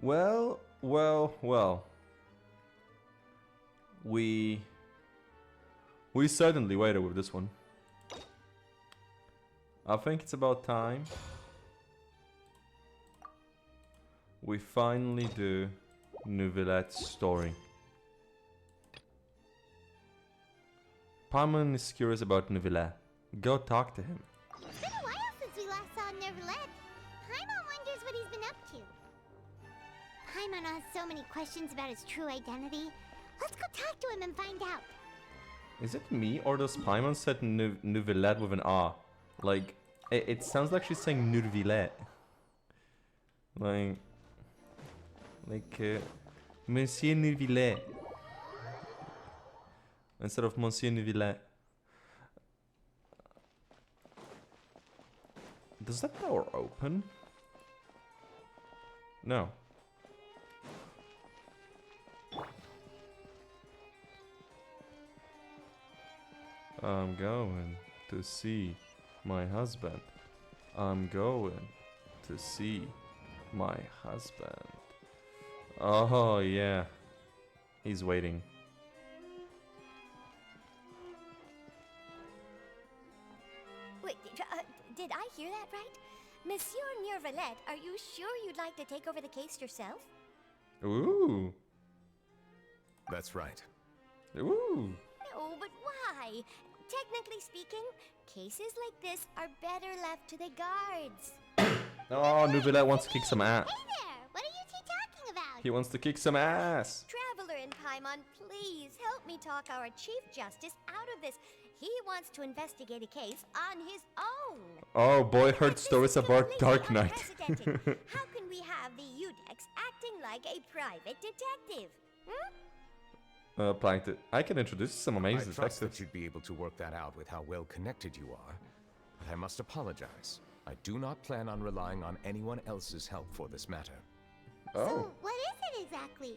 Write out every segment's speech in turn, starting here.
Well. We certainly waited with this one. I think it's about time we finally do Nouvelette's story. Paimon is curious about Nouvelette. Go talk to him. It's been a while since we last saw Nouvelette. Paimon wonders what he's been up to. Paimon has so many questions about his true identity. Let's go talk to him and find out. Is it me or does Paimon said Nouvelette with an R? Like, it sounds like she's saying Nouvelette. Like, Monsieur Nouvelette. Instead of Monsieur Nouvelette. Does that door open? No. I'm going to see my husband. I'm going to see my husband. Oh, yeah. He's waiting. Wait, did I hear that right? Monsieur Nouvelette, are you sure you'd like to take over the case yourself? Ooh. That's right. Ooh. No, but why? Technically speaking, cases like this are better left to the guards. Oh, Nouvelette wants to kick some ass. Hey there! What are you two talking about? He wants to kick some ass. Traveler and Paimon, please help me talk our Chief Justice out of this. He wants to investigate a case on his own. Oh boy, heard This stories is about completely Dark Knight. unprecedented. How can we have the Udex acting like a private detective? Hmm? Plankton. I can introduce some amazing I trust that detectives. you'd be able to work that out with how well connected you are. But I must apologize. I do not plan on relying on anyone else's help for this matter. Oh. So, what is it exactly?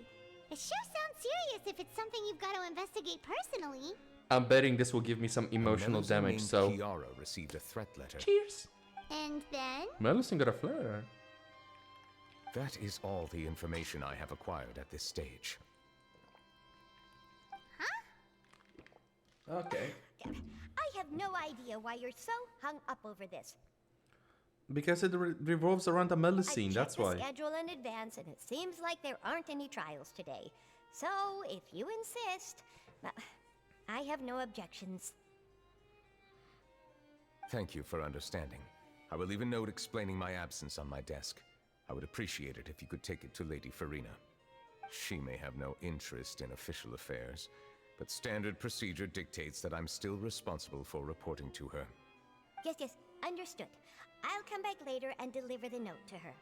It sure sounds serious if it's something you've got to investigate personally. I'm betting this will give me some emotional A Melusine damage, named so... Kiara received a threat letter. Cheers! And then? Melusine got a flare. That is all the information I have acquired at this stage. Okay. I have no idea why you're so hung up over this. Because it revolves around a Melusine, I that's checked why. the schedule in advance, and it seems like there aren't any trials today. So, if you insist, I have no objections. Thank you for understanding. I will leave a note explaining my absence on my desk. I would appreciate it if you could take it to Lady Farina. She may have no interest in official affairs, but standard procedure dictates that I'm still responsible for reporting to her. Yes, understood. I'll come back later and deliver the note to her.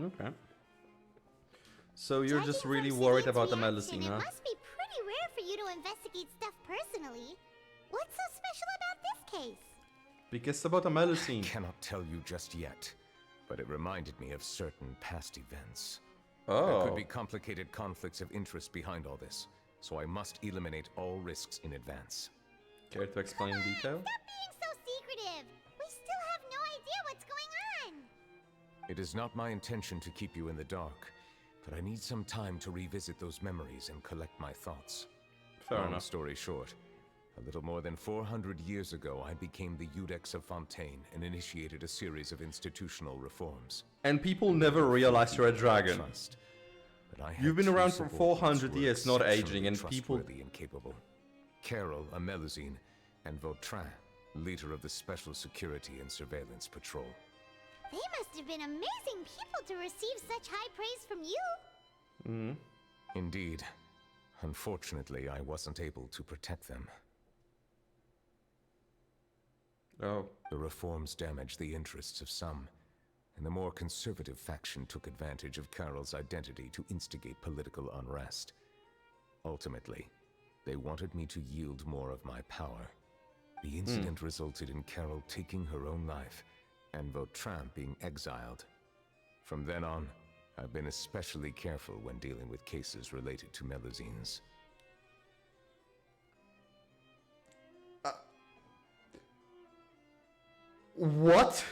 Okay. So you're Judging just really from worried Simeon's about the reaction, Melusine, huh? It must be pretty rare for you to investigate stuff personally. What's so special about this case? Because it's about a Melusine. Cannot tell you just yet, but it reminded me of certain past events. Oh. There could be complicated conflicts of interest behind all this, so I must eliminate all risks in advance. Care to explain in detail? Stop being so secretive! We still have no idea what's going on! It is not my intention to keep you in the dark, but I need some time to revisit those memories and collect my thoughts. Fair Long enough. story short, a little more than 400 years ago, I became the Udex of Fontaine and initiated a series of institutional reforms. And people never realize you're a dragon. Trust. But I had You've been two around for subordinates 400 who were years, not aging, exceptionally and people... trustworthy and capable. Carol, a Melusine, and Vautrin, leader of the Special Security and Surveillance Patrol. They must have been amazing people to receive such high praise from you. Indeed. Unfortunately, I wasn't able to protect them. Oh. The reforms damaged the interests of some, and the more conservative faction took advantage of Carol's identity to instigate political unrest. Ultimately, they wanted me to yield more of my power. The incident resulted in Carol taking her own life, and Vautrin being exiled. From then on, I've been especially careful when dealing with cases related to Melusines. What?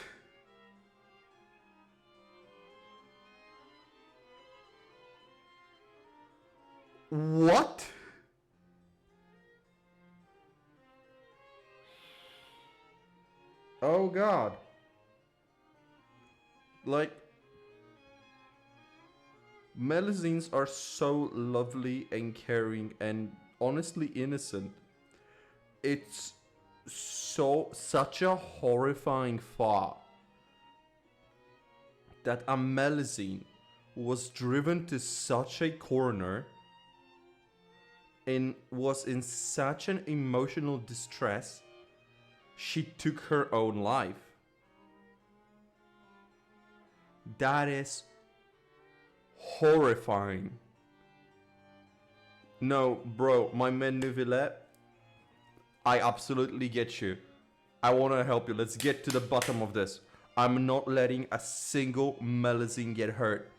What? Oh god. Like, Melusines are so lovely and caring and honestly innocent. It's such a horrifying thought that a Melusine was driven to such a corner and was in such an emotional distress she took her own life. That is horrifying. No, bro, my man Neuvillette, I absolutely get you. I want to help you. Let's get to the bottom of this. I'm not letting a single Melusine get hurt.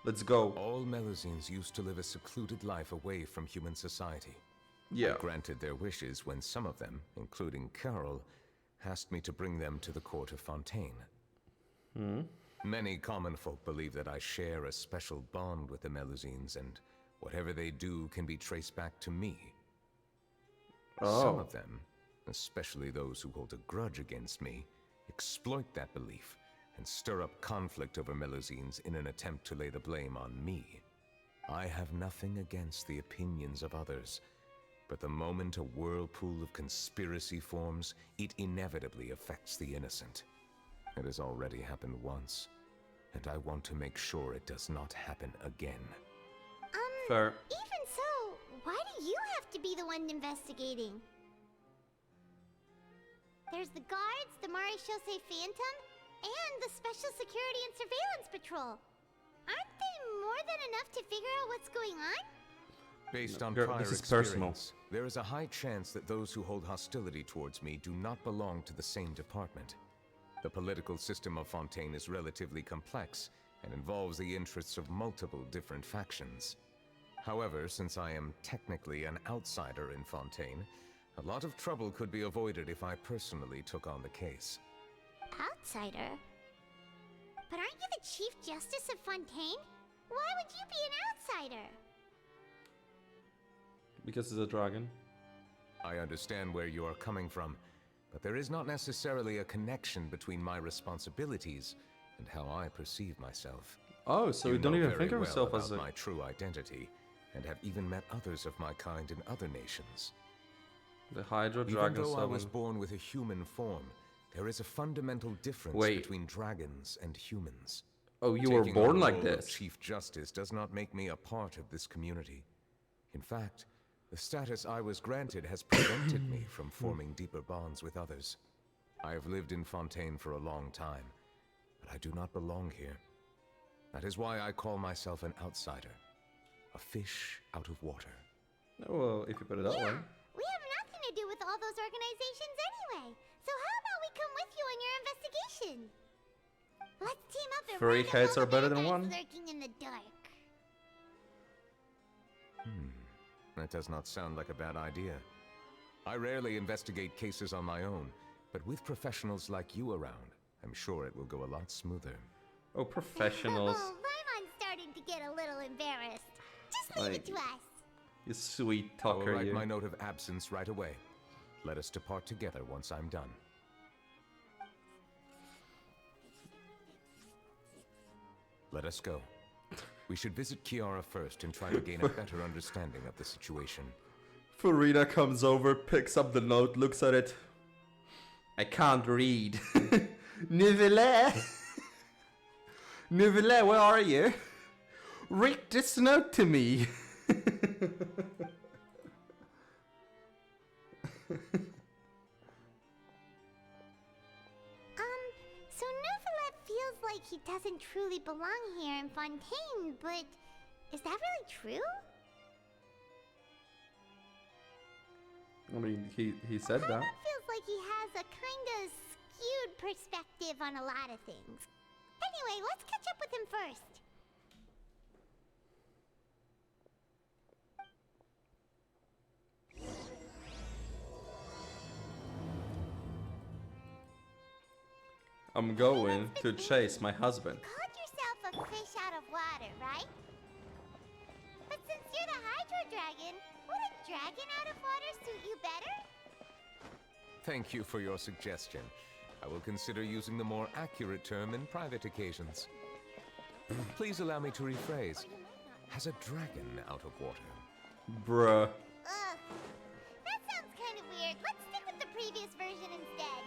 Let's go. All Melusines used to live a secluded life away from human society. Yeah. I granted their wishes when some of them, including Carol, asked me to bring them to the court of Fontaine. Many common folk believe that I share a special bond with the Melusines, and whatever they do can be traced back to me. Some of them, especially those who hold a grudge against me, exploit that belief and stir up conflict over Melusines in an attempt to lay the blame on me. I have nothing against the opinions of others, but the moment a whirlpool of conspiracy forms, it inevitably affects the innocent. It has already happened once, and I want to make sure it does not happen again. Fair. Even so, why do you have to be the one investigating? There's the guards, the Marechaussee Phantom, and the Special Security and Surveillance Patrol. Aren't they more than enough to figure out what's going on? Based on Girl, prior this is experience, there is a high chance that those who hold hostility towards me do not belong to the same department. The political system of Fontaine is relatively complex and involves the interests of multiple different factions. However, since I am technically an outsider in Fontaine, a lot of trouble could be avoided if I personally took on the case. Outsider? But aren't you the Chief Justice of Fontaine? Why would you be an outsider? Because it's a dragon. I understand where you are coming from, but there is not necessarily a connection between my responsibilities and how I perceive myself. Oh, so you don't know even very think of well yourself as about a... my true identity, and have even met others of my kind in other nations. The Hydra Even Dragon though I was 7. born with a human form, there is a fundamental difference Wait. between dragons and humans. Oh, you were Taking on born the like role of this. Chief Justice does not make me a part of this community. In fact, the status I was granted has prevented me from forming deeper bonds with others. I have lived in Fontaine for a long time, but I do not belong here. That is why I call myself an outsider. A fish out of water. Oh, well, if you put it that way. We have nothing to do with all those organizations anyway. So how about we come with you on your investigation? Let's team up and Three round up heads all are the better bad than guys one? lurking in the dark. That does not sound like a bad idea. I rarely investigate cases on my own, but with professionals like you around, I'm sure it will go a lot smoother. Oh, professionals. Oh, Paimon's starting to get a little embarrassed. Just leave it to us. You sweet I will talker, write you. my note of absence right away. Let us depart together once I'm done. Let us go. We should visit Kiara first and try to gain a better understanding of the situation. Farina comes over, picks up the note, looks at it. I can't read. Neuvillette! Neuvillette, where are you? Read this note to me. So Neuvillette feels like he doesn't truly belong here in Fontaine, but is that really true? I mean, he said that. Paimon feels like he has a kind of skewed perspective on a lot of things. Anyway, let's catch up with him first. I'm going to chase my husband. You called yourself a fish out of water, right? But since you're the Hydro Dragon, would a dragon out of water suit you better? Thank you for your suggestion. I will consider using the more accurate term in private occasions. Please allow me to rephrase. Has a dragon out of water? Bruh. Ugh. That sounds kind of weird. Let's stick with the previous version instead.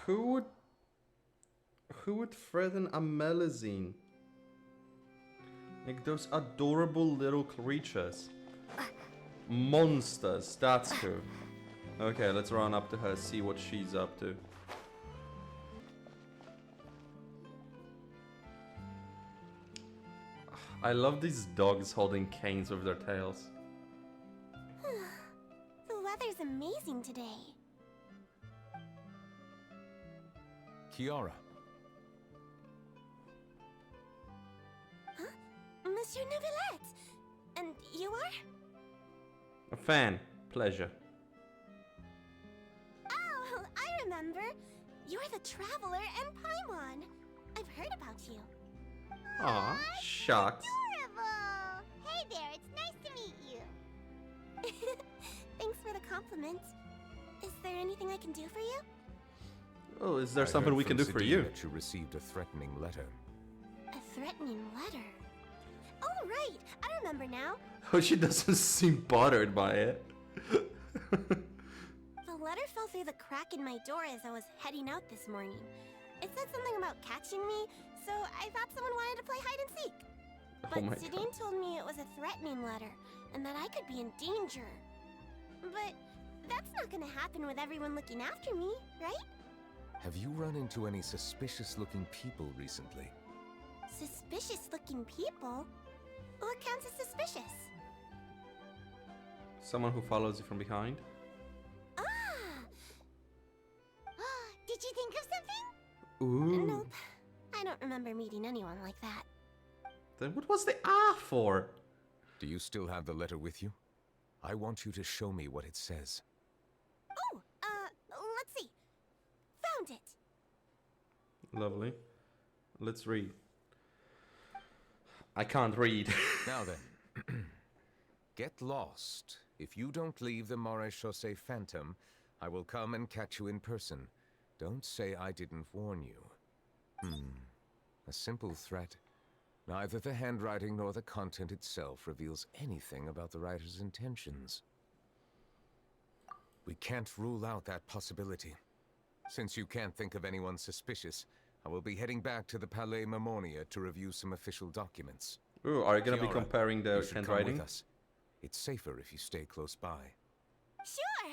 Who would threaten a Melusine? Like those adorable little creatures. Monsters, that's who. Okay, let's run up to her, see what she's up to. I love these dogs holding canes with their tails. The weather's amazing today. Kiara, Monsieur Neuvillette! And you are? A fan, pleasure. Oh, I remember. You're the Traveler and Paimon. I've heard about you. Aw, shucks. Adorable! Hey there, it's nice to meet you. Thanks for the compliment. Is there anything I can do for you? Oh, is there I something heard we can from do for Sidine you? that you received a threatening letter. A threatening letter. Oh, right. I remember now. Oh, she doesn't seem bothered by it. The letter fell through the crack in my door as I was heading out this morning. It said something about catching me, so I thought someone wanted to play hide and seek. Oh But my Sidine god. told me it was a threatening letter, and that I could be in danger. But that's not gonna happen with everyone looking after me, right? Have you run into any suspicious-looking people recently? Suspicious-looking people? What counts as suspicious? Someone who follows you from behind? Ah! Did you think of something? Ooh. Nope. I don't remember meeting anyone like that. Then what was the ah for? Do you still have the letter with you? I want you to show me what it says. Oh, let's see. Found it. Lovely. Let's read. I can't read. Now then, get lost. If you don't leave the Maréchaussée Phantom, I will come and catch you in person. Don't say I didn't warn you. A simple threat. Neither the handwriting nor the content itself reveals anything about the writer's intentions. We can't rule out that possibility. Since you can't think of anyone suspicious, I will be heading back to the Palais Mermonia to review some official documents. Ooh, are you gonna be Kiara, comparing you the should come handwriting? with us. It's safer if you stay close by. Sure.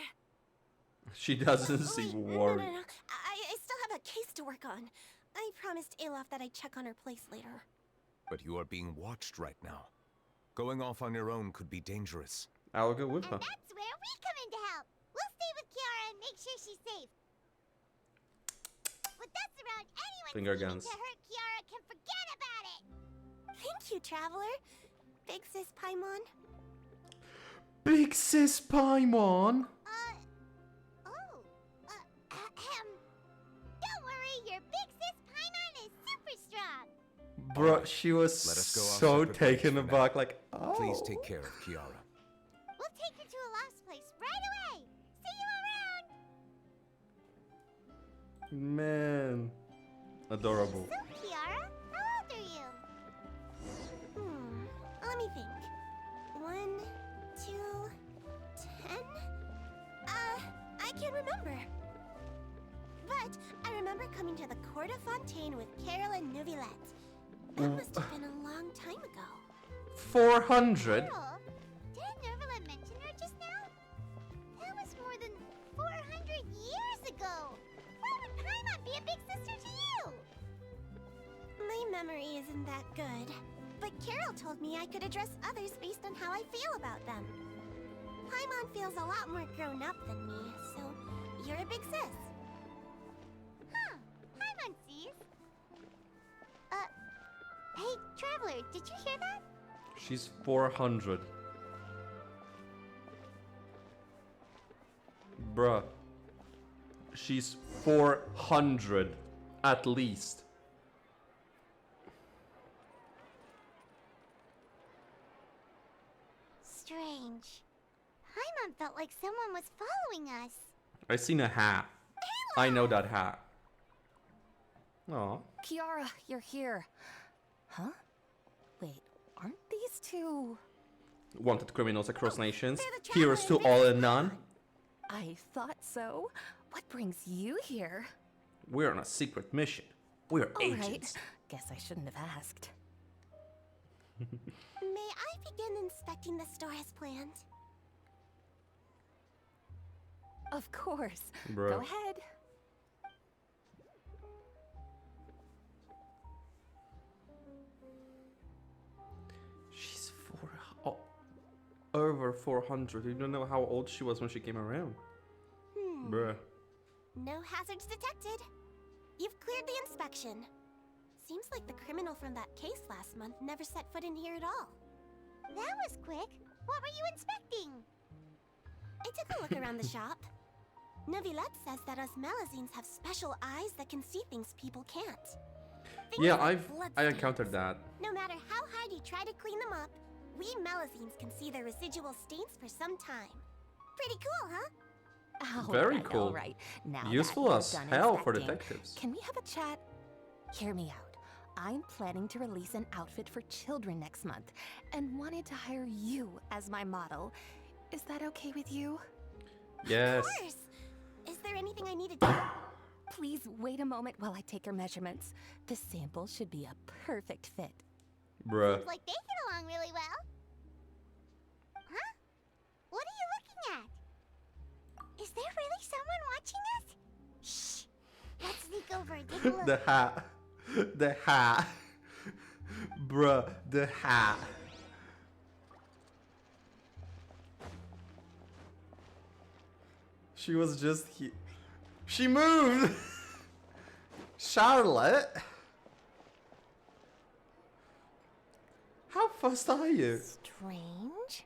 She doesn't Wait, seem no, worried. no. I still have a case to work on. I promised Alof that I'd check on her place later. But you are being watched right now. Going off on your own could be dangerous. I'll go with her. And that's where we come in to help. We'll stay with Kiara and make sure she's safe. With us around, anyone Finger scheming guns. to hurt Kiara can forget about it. Thank you, Traveler. Big Sis Paimon. Big sis Paimon! Don't worry, your Big Sis Paimon is super strong. Bro, she was Let us go our so separate ways taken for now. aback, like, oh. Please take care of Kiara. We'll take her to a lost place right away. See you around. Man. Adorable. So, Kiara, how old are you? Let me think. 1, 2, 10? I can't remember. But I remember coming to the Court of Fontaine with Carol and Neuvillette. That must have been a long time ago. 400? Carol? Didn't Neuvillette mention her just now? That was more than 400 years ago. Why would Paimon be a big sister to you? My memory isn't that good. But Carol told me I could address others based on how I feel about them. Paimon feels a lot more grown up than me, so you're a big sis. Huh, Paimon sees. Hey, Traveler, did you hear that? She's 400. Bruh. She's 400 at least. Strange. Paimon felt like someone was following us. I seen a hat. I know that hat. Aw. Kiara, you're here. Huh? Wait, aren't these two... Wanted criminals across nations. they're the Heroes to traveling all and none. I thought so. What brings you here? We're on a secret mission. We're All right. agents. Guess I shouldn't have asked. May I begin inspecting the store as planned? Of course. Bruh. Go ahead. She's over 400. You don't know how old she was when she came around. Bruh. No hazards detected. You've cleared the inspection. Seems like the criminal from that case last month never set foot in here at all. That was quick. What were you inspecting? I took a look around the shop. Novilette says that us Melazines have special eyes that can see things people can't. Things Yeah, like I bloodstains. encountered that. No matter how hard you try to clean them up, we Melazines can see their residual stains for some time. Pretty cool, huh? Very cool. All right. Now Useful that you're as done hell for inspecting, detectives. Can we have a chat? Hear me out. I'm planning to release an outfit for children next month and wanted to hire you as my model. Is that okay with you? Yes. Of course. Is there anything I need to do? Please wait a moment while I take your measurements. The sample should be a perfect fit. Bruh. Seems like they get along really well. Huh? What are you looking at? Is there really someone watching us? Shh. Let's sneak over and take a look. The hat. The hat. Bruh, the hat. She was just here. She moved! Charlotte? How fast are you? Strange.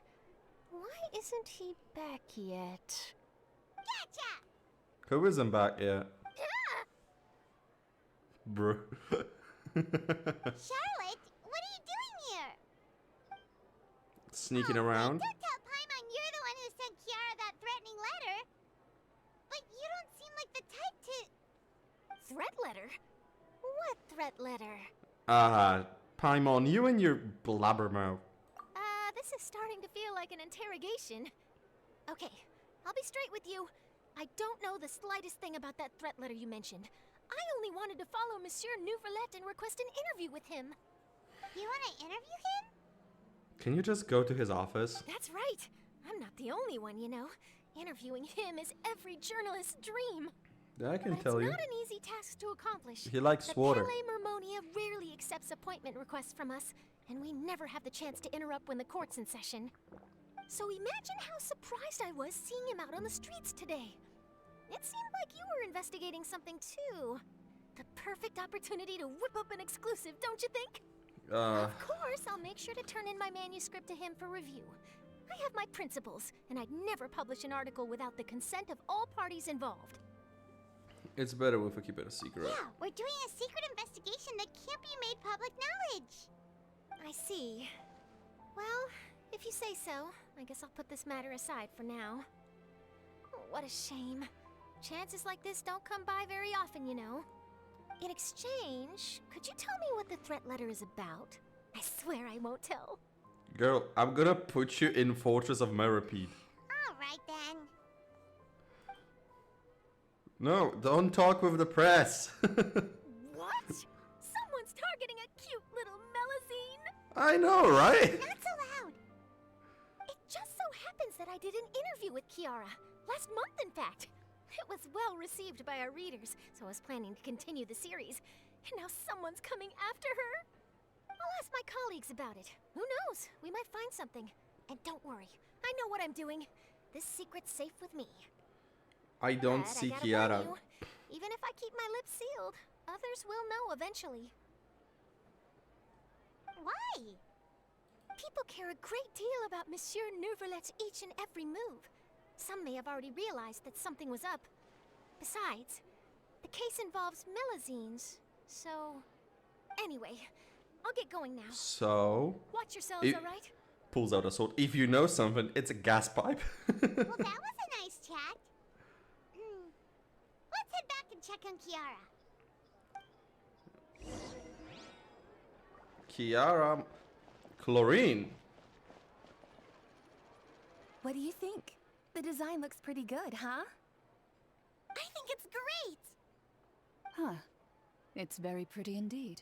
Why isn't he back yet? Gotcha! Who isn't back yet? Bruh. Charlotte, what are you doing here? Sneaking Oh, around? Don't tell Paimon you're the one who sent Kiara that threatening letter. But you don't seem like the type to... Threat letter? What threat letter? Paimon, you and your blabbermouth. This is starting to feel like an interrogation. Okay, I'll be straight with you. I don't know the slightest thing about that threat letter you mentioned. I only wanted to follow Monsieur Nouvelette and request an interview with him. You want to interview him? Can you just go to his office? That's right. I'm not the only one, you know. Interviewing him is every journalist's dream. I can But tell it's you. not an easy task to accomplish. He likes the water. Palais Mermonia rarely accepts appointment requests from us, and we never have the chance to interrupt when the court's in session. So imagine how surprised I was seeing him out on the streets today. It seemed like you were investigating something too. The perfect opportunity to whip up an exclusive, don't you think? Of course, I'll make sure to turn in my manuscript to him for review. I have my principles, and I'd never publish an article without the consent of all parties involved. It's better if we keep it a secret. Yeah, we're doing a secret investigation that can't be made public knowledge. I see. Well, if you say so, I guess I'll put this matter aside for now. Oh, what a shame. Chances like this don't come by very often, you know. In exchange, could you tell me what the threat letter is about? I swear I won't tell. Girl, I'm gonna put you in Fortress of Meripede. All right then. No, don't talk with the press. What? Someone's targeting a cute little Melazine? I know, right? Not so loud. It just so happens that I did an interview with Kiara. Last month, in fact. It was well received by our readers, so I was planning to continue the series. And now someone's coming after her. I'll ask my colleagues about it. Who knows? We might find something. And don't worry, I know what I'm doing. This secret's safe with me. I don't But see I gotta warn Kiara. you, even if I keep my lips sealed, others will know eventually. Why? People care a great deal about Monsieur Nouvelette's each and every move. Some may have already realized that something was up. Besides, the case involves Melazines, so... Anyway, I'll get going now. So, Watch yourselves, It- alright? pulls out a sword. If you know something, it's a gas pipe. Well, that was a nice chat. Let's head back and check on Kiara. Kiara, chlorine. What do you think? The design looks pretty good, huh? I think it's great. Huh. It's very pretty indeed.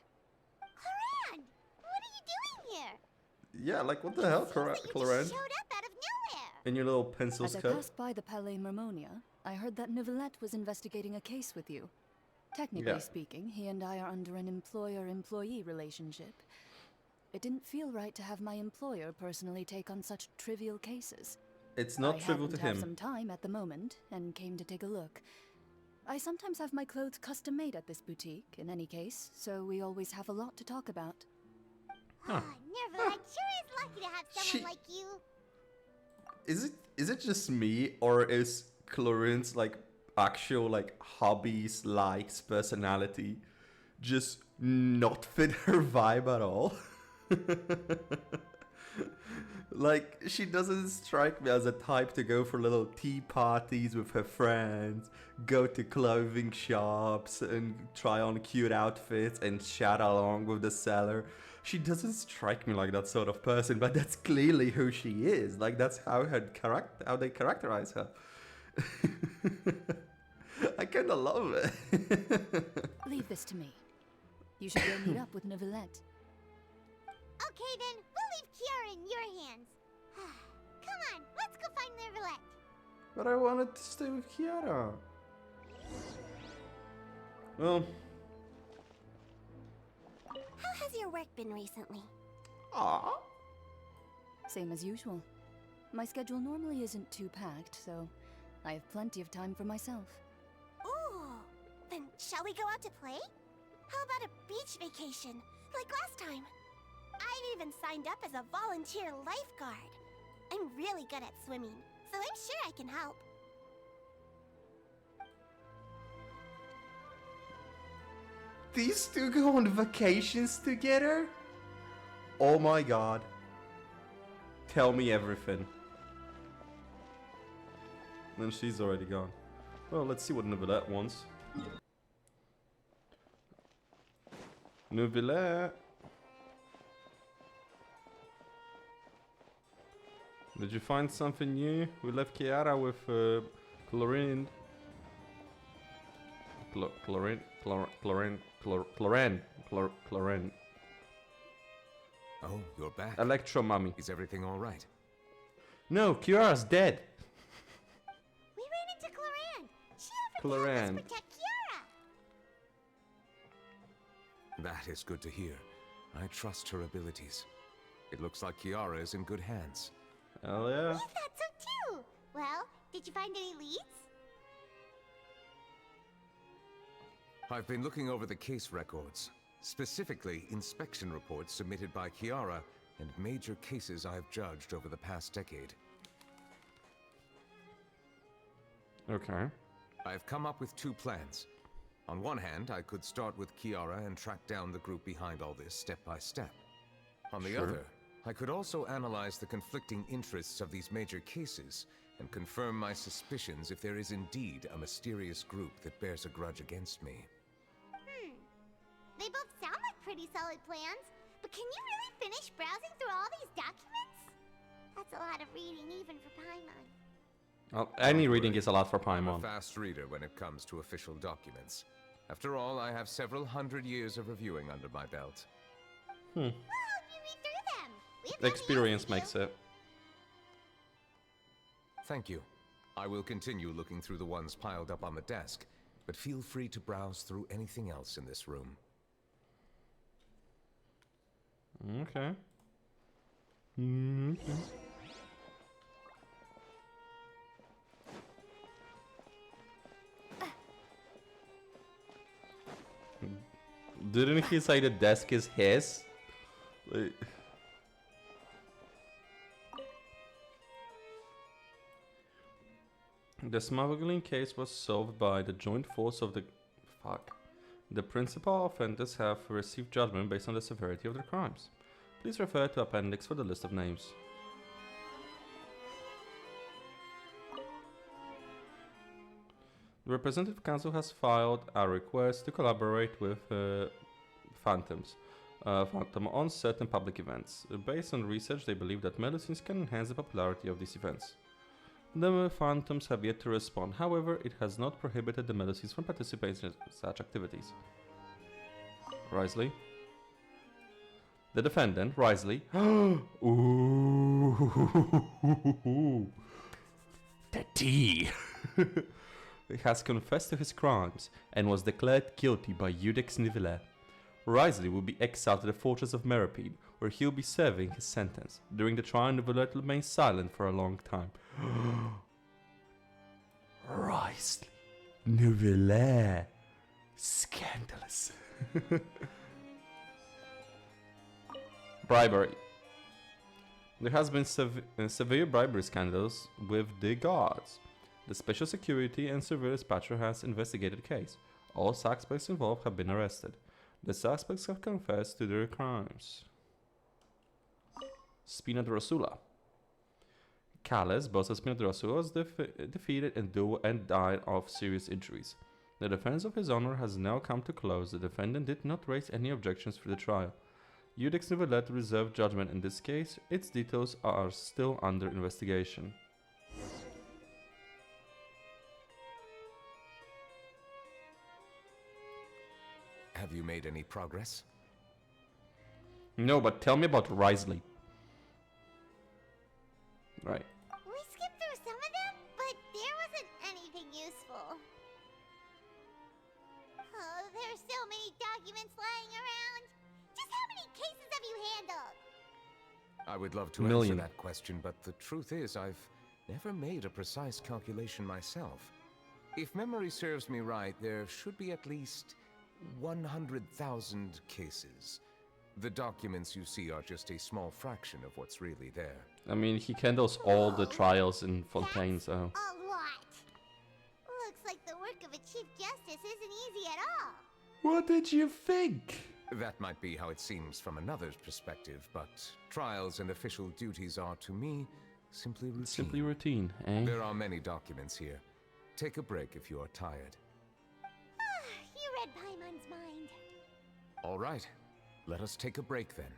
Cloran, what are you doing here? Yeah, like what the hell, Seems that you Chlorine? just showed up out of nowhere. In your little pencil As I skirt. passed by the Palais Mermonia, I heard that Neuvillette was investigating a case with you. Technically Yeah. speaking, he and I are under an employer-employee relationship. It didn't feel right to have my employer personally take on such trivial cases. It's not I trivial happened to to have him. some time at the moment and came to take a look. I sometimes have my clothes custom made at this boutique, in any case, so we always have a lot to talk about. Huh. Nerva, sure is lucky to have someone She- like you. Is it just me, or is Chlorine's like actual like hobbies, likes, personality just not fit her vibe at all? Like, she doesn't strike me as a type to go for little tea parties with her friends, go to clothing shops and try on cute outfits and chat along with the seller. She doesn't strike me like that sort of person, but that's clearly who she is. Like, that's how how they characterize her. I kinda love it. Leave this to me. You should go meet up with Neuvillette. Okay then, we'll leave Kiara in your hands. Come on, let's go find Nervalette. But I wanted to stay with Kiara. Well, How has your work been recently? ah, Same as usual. My schedule normally isn't too packed, so I have plenty of time for myself. Ooh, then shall we go out to play? How about a beach vacation, like last time? I've even signed up as a volunteer lifeguard. I'm really good at swimming, so I'm sure I can help. these two go on vacations together? Oh my god. Tell me everything. Then she's already gone. Well, let's see what Neuvillette wants. Neuvillette. Did you find something new? We left Kiara with Chlorine. Chlorine. Oh, you're back. Electro Mummy. Is everything all right? No, Kiara's dead. We ran into Cloran. She offered to Cloran. help us protect Kiara. That is good to hear. I trust her abilities. It looks like Kiara is in good hands. Hell yeah. We thought so too. Well, did you find any leads? I've been looking over the case records, specifically inspection reports submitted by Kiara and major cases I've judged over the past decade. Okay. I've come up with two plans. On one hand, I could start with Kiara and track down the group behind all this step by step. On the Sure. other, I could also analyze the conflicting interests of these major cases and confirm my suspicions if there is indeed a mysterious group that bears a grudge against me. They both sound like pretty solid plans, but can you really finish browsing through all these documents? That's a lot of reading even for Paimon. Well, any reading is a lot for I'm a Paimon. fast reader when it comes to official documents. After all, I have several hundred years of reviewing under my belt. We'll help you read through them. We have The nothing else experience to do. makes it. Thank you. I will continue looking through the ones piled up on the desk, but feel free to browse through anything else in this room. Okay. Okay. Didn't he say the desk is his? Like- The smuggling case was solved by the joint force of the... Fuck. The principal offenders have received judgment based on the severity of their crimes. Please refer to appendix for the list of names. The Representative Council has filed a request to collaborate with Phantom on certain public events. Based on research, they believe that medicines can enhance the popularity of these events. The Phantoms have yet to respond, however, it has not prohibited the medicines from participating in such activities. Risley? The defendant, Risley. Ooh. The tea! He has confessed to his crimes and was declared guilty by Iudex Nivellet. Risley will be exiled to the fortress of Meripede, where he will be serving his sentence. During the trial, Nivellet will remain silent for a long time. Risley. Nivellet. Scandalous. Bribery. There has been severe bribery scandals with the guards. The Special Security and Civil Dispatcher has investigated the case. All suspects involved have been arrested. The suspects have confessed to their crimes. Spina Dorsula. Calles, boss of Spina Dorsula, was defeated in duel and died of serious injuries. The defense of his honor has now come to close. The defendant did not raise any objections for the trial. Iudex Nivellet reserved judgment in this case. Its details are still under investigation. Have you made any progress? No, but tell me about Risley. Right. We skipped through some of them, but there wasn't anything useful. Oh, there are so many documents lying around. Just how many cases have you handled? I would love to Million. answer that question, but the truth is I've never made a precise calculation myself. If memory serves me right, there should be at least 100,000 cases. The documents you see are just a small fraction of what's really there. I mean, he handles all the trials in Fontaine, so... A lot. Looks like the work of a Chief Justice isn't easy at all. What did you think? That might be how it seems from another's perspective, but trials and official duties are, to me, simply routine. Simply routine, eh? There are many documents here. Take a break if you are tired. You read Paimon's mind. All right. Let us take a break then.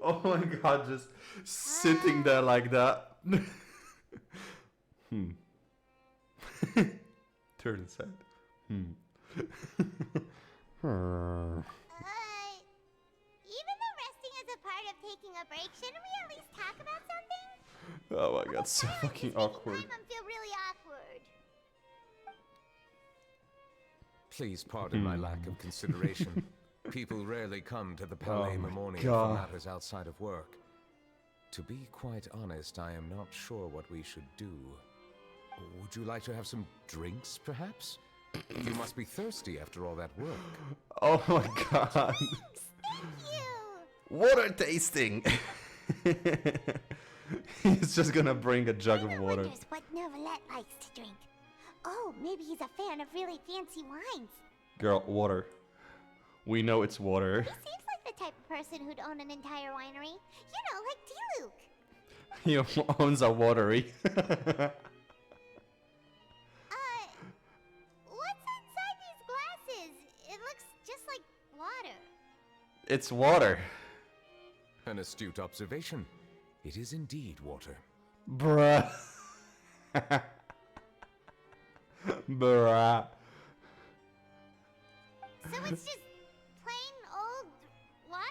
Oh my god, just sitting there like that. Turn his head. Even though resting is a part of taking a break, shouldn't we at least talk about something? Oh my god, so fucking awkward. Paimon feel really awkward. Please pardon my lack of consideration. People rarely come to the Palais my Memorial God. for matters outside of work. To be quite honest, I am not sure what we should do. Would you like to have some drinks, perhaps? You must be thirsty after all that work. Oh my god. Water tasting! He's just gonna bring a jug of Paimon water. wonders what Novelette likes to drink. Oh, maybe he's a fan of really fancy wines. Girl, water. We know it's water. He seems like the type of person who'd own an entire winery. You know, like T-Luke. He owns a watery. What's inside these glasses? It looks just like water. It's water. An astute observation. It is indeed water. Bruh. Bruh. So it's just plain old water?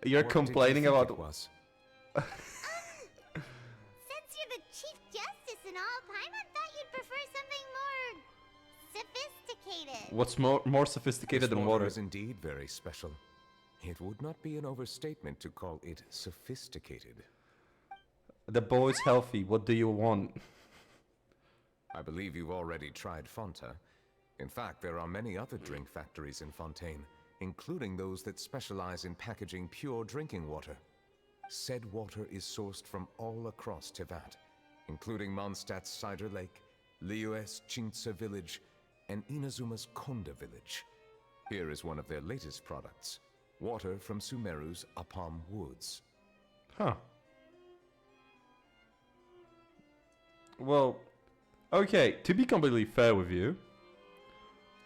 You're What did you complaining think about... it was? Since you're the Chief Justice and all, Paimon thought you'd prefer something more sophisticated. What's more sophisticated This than water water? is indeed very special. It would not be an overstatement to call it sophisticated. The boy's healthy. What do you want? I believe you've already tried Fonta. In fact, there are many other drink factories in Fontaine, including those that specialize in packaging pure drinking water. Said water is sourced from all across Tevat, including Mondstadt's Cider Lake, Liyue's Chintsa village, and Inazuma's Konda village. Here is one of their latest products, water from Sumeru's Apam Woods. Huh. Well, okay, to be completely fair with you,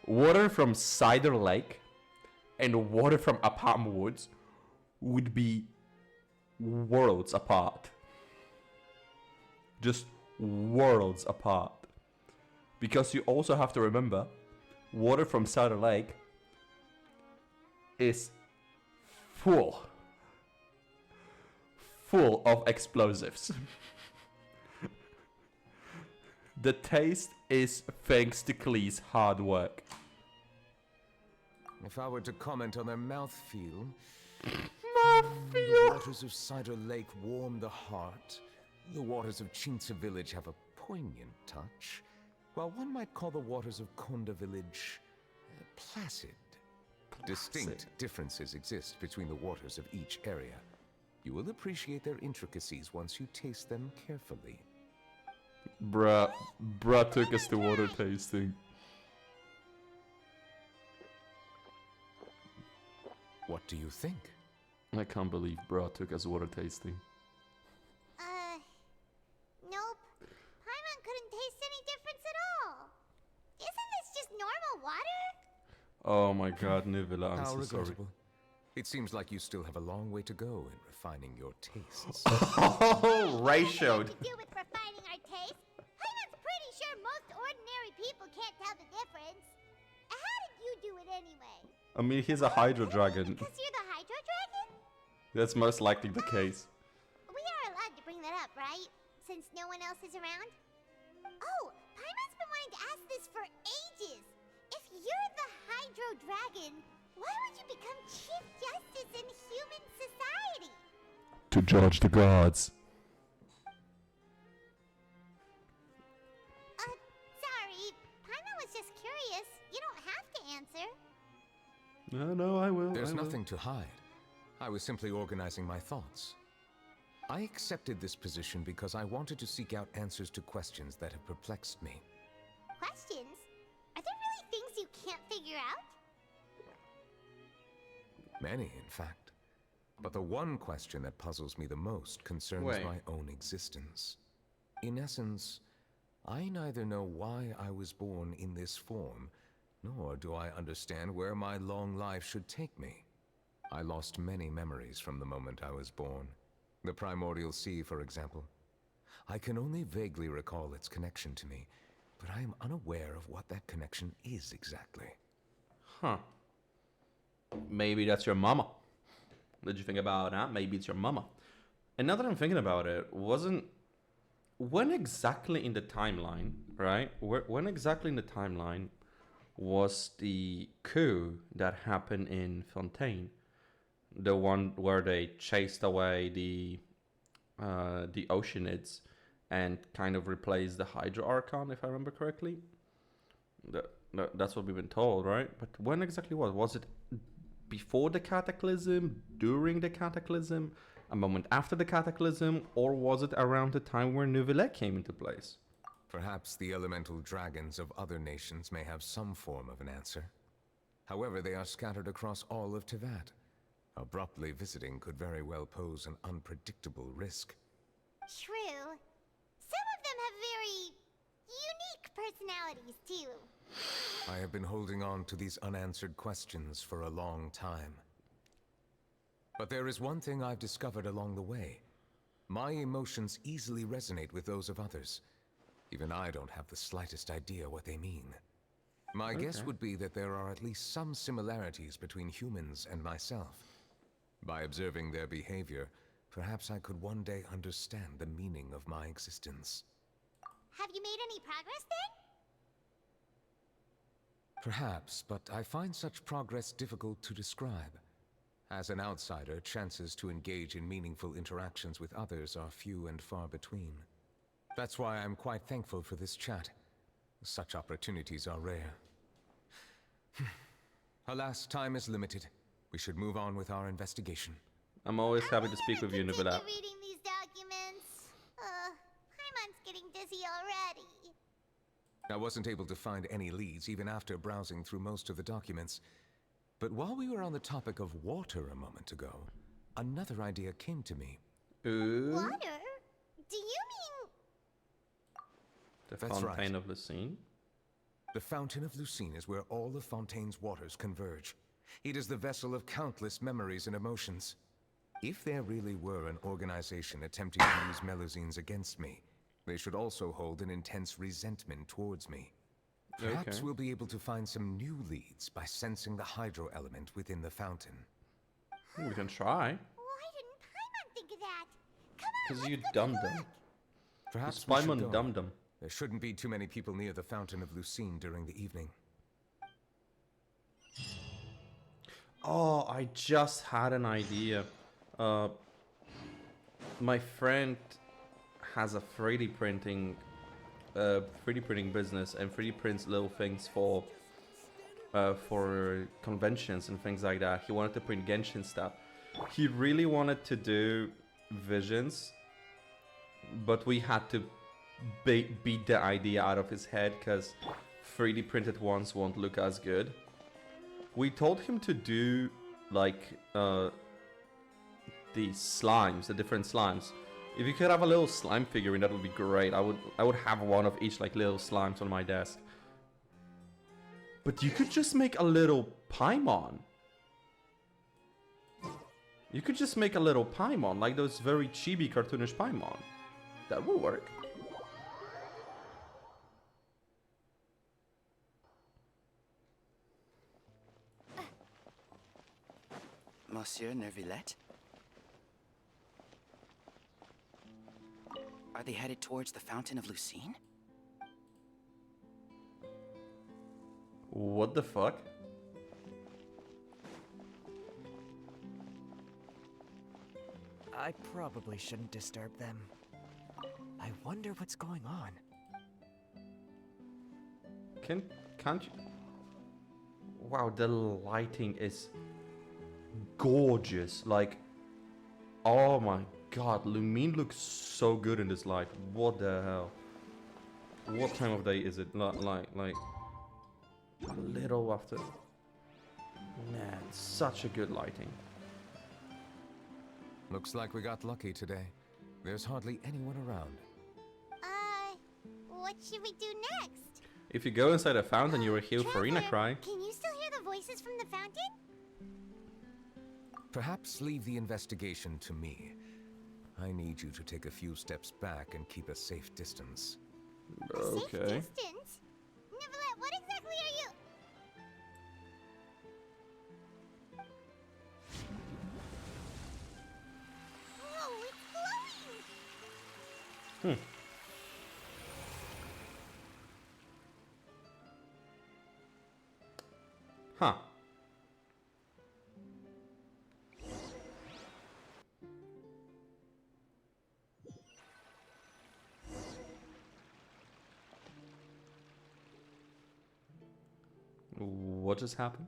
water from Cider Lake and water from Apam Woods would be worlds apart. Just worlds apart. Because you also have to remember, water from Cider Lake is full of explosives. The taste is thanks to Klee's hard work. If I were to comment on their mouthfeel, the waters of Cider Lake warm the heart. The waters of Chintsa village have a poignant touch, while one might call the waters of Konda village placid. Distinct differences exist between the waters of each area. You will appreciate their intricacies once you taste them carefully. Bruh took us to water tasting. What do you think? I can't believe bruh took us water tasting. Nope. Paimon couldn't taste any difference at all. Isn't this just normal water? Oh my god, Nivela, I'm How so sorry. regrettable. It seems like you still have a long way to go in refining your tastes. Oh, Ray showed. To do with refining our taste. Paimon's pretty sure most ordinary people can't tell the difference. How did you do it anyway? I mean, he's a Hydro Dragon. Because you're the Hydro Dragon? That's most likely the case. We are allowed to bring that up, right? Since no one else is around? Oh, Paimon's been wanting to ask this for ages. If you're the Hydro Dragon, why would you become Chief Justice in human society? To judge the gods. Sorry. Paimon was just curious. You don't have to answer. No, I will. There's I will. nothing to hide. I was simply organizing my thoughts. I accepted this position because I wanted to seek out answers to questions that have perplexed me. Questions? Are there really things you can't figure out? Many, in fact. But the one question that puzzles me the most concerns Wait. my own existence. In essence, I neither know why I was born in this form, nor do I understand where my long life should take me. I lost many memories from the moment I was born. The primordial sea, for example. I can only vaguely recall its connection to me, but I am unaware of what that connection is exactly. Huh. Maybe that's your mama. Did you think about that? Maybe it's your mama. And now that I'm thinking about it, when exactly in the timeline, right? When exactly in the timeline was the coup that happened in Fontaine? The one where they chased away the Oceanids and kind of replaced the Hydro Archon, if I remember correctly. That's what we've been told, right? But when exactly was it before the Cataclysm, during the Cataclysm, a moment after the Cataclysm, or was it around the time where Neuvillette came into place? Perhaps the elemental dragons of other nations may have some form of an answer. However, they are scattered across all of Tevat. Abruptly visiting could very well pose an unpredictable risk. True. Some of them have very unique personalities, too. I have been holding on to these unanswered questions for a long time. But there is one thing I've discovered along the way. My emotions easily resonate with those of others. Even I don't have the slightest idea what they mean. My guess would be that there are at least some similarities between humans and myself. By observing their behavior, perhaps I could one day understand the meaning of my existence. Have you made any progress then? Perhaps, but I find such progress difficult to describe. As an outsider, chances to engage in meaningful interactions with others are few and far between. That's why I'm quite thankful for this chat. Such opportunities are rare. Alas, time is limited. We should move on with our investigation. I'm always happy to speak with you, Continue Nubila. reading these documents. Paimon's getting dizzy already. I wasn't able to find any leads even after browsing through most of the documents. But while we were on the topic of water a moment ago, another idea came to me. Ooh, Water? Do you mean... the That's right. Fontaine of Lucine. The Fountain of Lucine is where all of Fontaine's waters converge. It is the vessel of countless memories and emotions. If there really were an organization attempting to use Melusines against me, they should also hold an intense resentment towards me. Perhaps Okay. we'll be able to find some new leads by sensing the hydro element within the fountain. We can try. Why didn't Paimon think of that? Come on, Because you let's go dum take a dum. look. Perhaps we should Spyman go. dum dum. There shouldn't be too many people near the Fountain of Lucine during the evening. Oh, I just had an idea. My friend has a 3D printing business and 3D prints little things for conventions and things like that. He wanted to print Genshin stuff. He really wanted to do visions, but we had to beat the idea out of his head because 3D printed ones won't look as good. We told him to do like the slimes, the different slimes. If you could have a little slime figurine, that would be great. I would have one of each like little slimes on my desk. But you could just make a little Paimon. You could just make a little Paimon, like those very chibi cartoonish Paimon. That would work. Monsieur Neuvillette? Are they headed towards the Fountain of Lucine? What the fuck? I probably shouldn't disturb them. I wonder what's going on. Can't you? Wow, the lighting is gorgeous. Like, oh my god, Lumine looks so good in this light. What the hell? What time of day is it? Like a little after. Man, such a good lighting. Looks like we got lucky today. There's hardly anyone around. What should we do next? If you go inside a fountain, you will hear Farina Traveler, cry. Can you still hear the voices from the fountain? Perhaps leave the investigation to me. I need you to take a few steps back and keep a safe distance. A safe Okay. distance? Neuvillette, what exactly are you... Whoa, it's glowing! Huh. What just happened?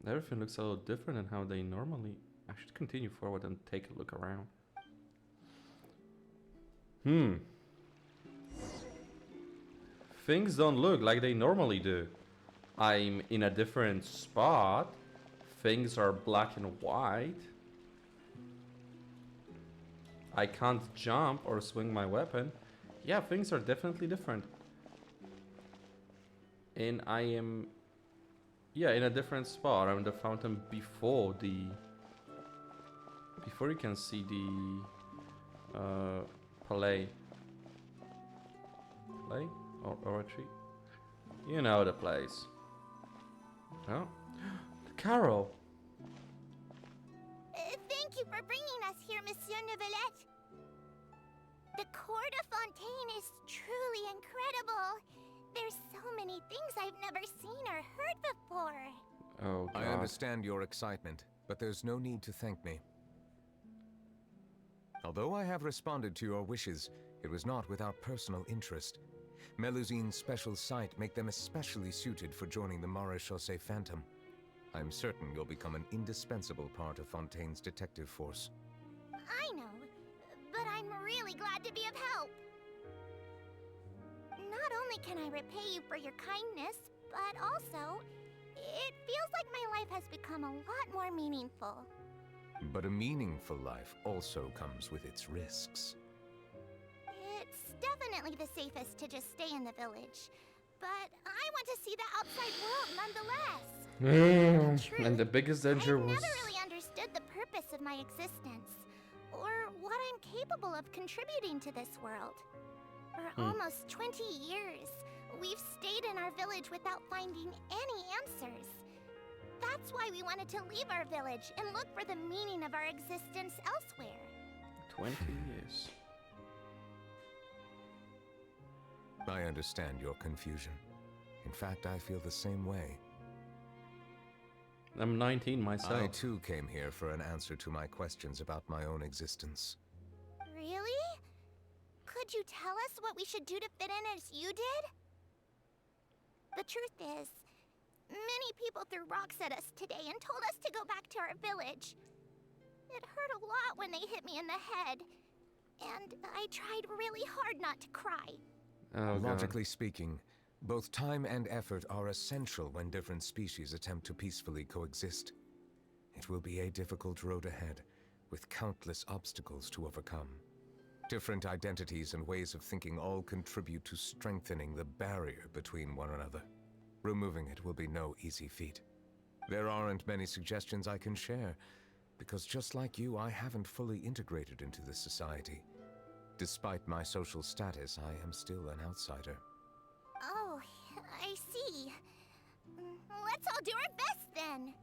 Everything looks a little different than how they normally... I should continue forward and take a look around. Things don't look like they normally do. I'm in a different spot. Things are black and white. I can't jump or swing my weapon. Yeah, things are definitely different. And I am... yeah, in a different spot. I'm in the fountain before the... before you can see the... Palais. Palais? Or oratory? You know the place. Oh. Carol! Thank you for bringing us here, Monsieur Neuvillette. The Court of Fontaine is truly incredible. There's so many things I've never seen or heard before. Oh, God. I understand your excitement, but there's no need to thank me. Although I have responded to your wishes, it was not without personal interest. Melusine's special sight make them especially suited for joining the Maréchaussée Phantom. I'm certain you'll become an indispensable part of Fontaine's detective force. I know, but I'm really glad to be of help. Not only can I repay you for your kindness, but also, it feels like my life has become a lot more meaningful. But a meaningful life also comes with its risks. It's definitely the safest to just stay in the village, but I want to see the outside world nonetheless. And the biggest danger I've was... never really understood the purpose of my existence, or what I'm capable of contributing to this world. For almost 20 years, we've stayed in our village without finding any answers. That's why we wanted to leave our village and look for the meaning of our existence elsewhere. 20 years. I understand your confusion. In fact, I feel the same way. I'm 19 myself. I too came here for an answer to my questions about my own existence. Really? Could you tell us what we should do to fit in as you did? The truth is, many people threw rocks at us today and told us to go back to our village. It hurt a lot when they hit me in the head, and I tried really hard not to cry. Oh, God. Logically speaking, both time and effort are essential when different species attempt to peacefully coexist. It will be a difficult road ahead, with countless obstacles to overcome. Different identities and ways of thinking all contribute to strengthening the barrier between one another. Removing it will be no easy feat. There aren't many suggestions I can share, because just like you, I haven't fully integrated into this society. Despite my social status, I am still an outsider. Oh, I see. Let's all do our best then.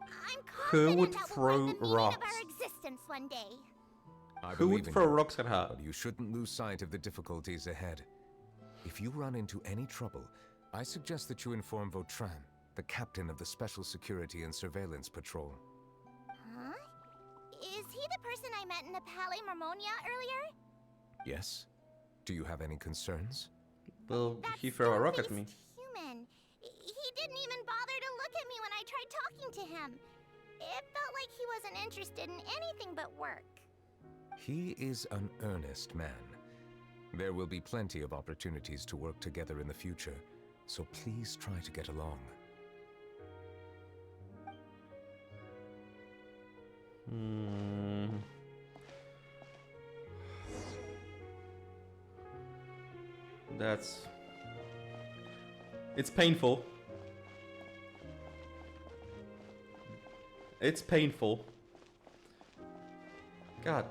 I'm confident would that throw we'll find the meaning rocks? of our existence one day. I Who believe would in throw you, rocks at her? but you shouldn't lose sight of the difficulties ahead. If you run into any trouble, I suggest that you inform Vautrin, the captain of the Special Security and Surveillance Patrol. Huh? Is he the person I met in the Palais Marmonia earlier? Yes? Do you have any concerns? Will That he throw a rock at me? stone-faced human. He didn't even bother to look at me when I tried talking to him. It felt like he wasn't interested in anything but work. He is an earnest man. There will be plenty of opportunities to work together in the future, so please try to get along. That's... It's painful. It's painful. God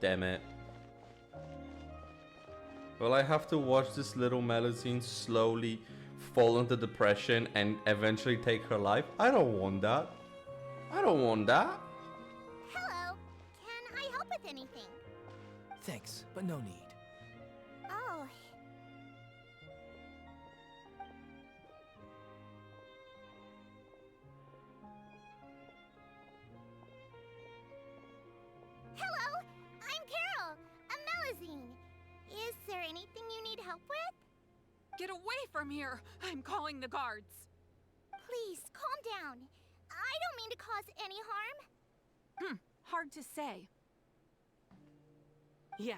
damn it. Well, I have to watch this little Melusine slowly fall into depression and eventually take her life. I don't want that. I don't want that. Hello. Can I help with anything? Thanks, but no need. Oh. Hello, I'm Carol, a Melusine. Is there anything you need help with? Get away from here! I'm calling the guards. Please, calm down. I don't mean to cause any harm. Hard to say. Yeah,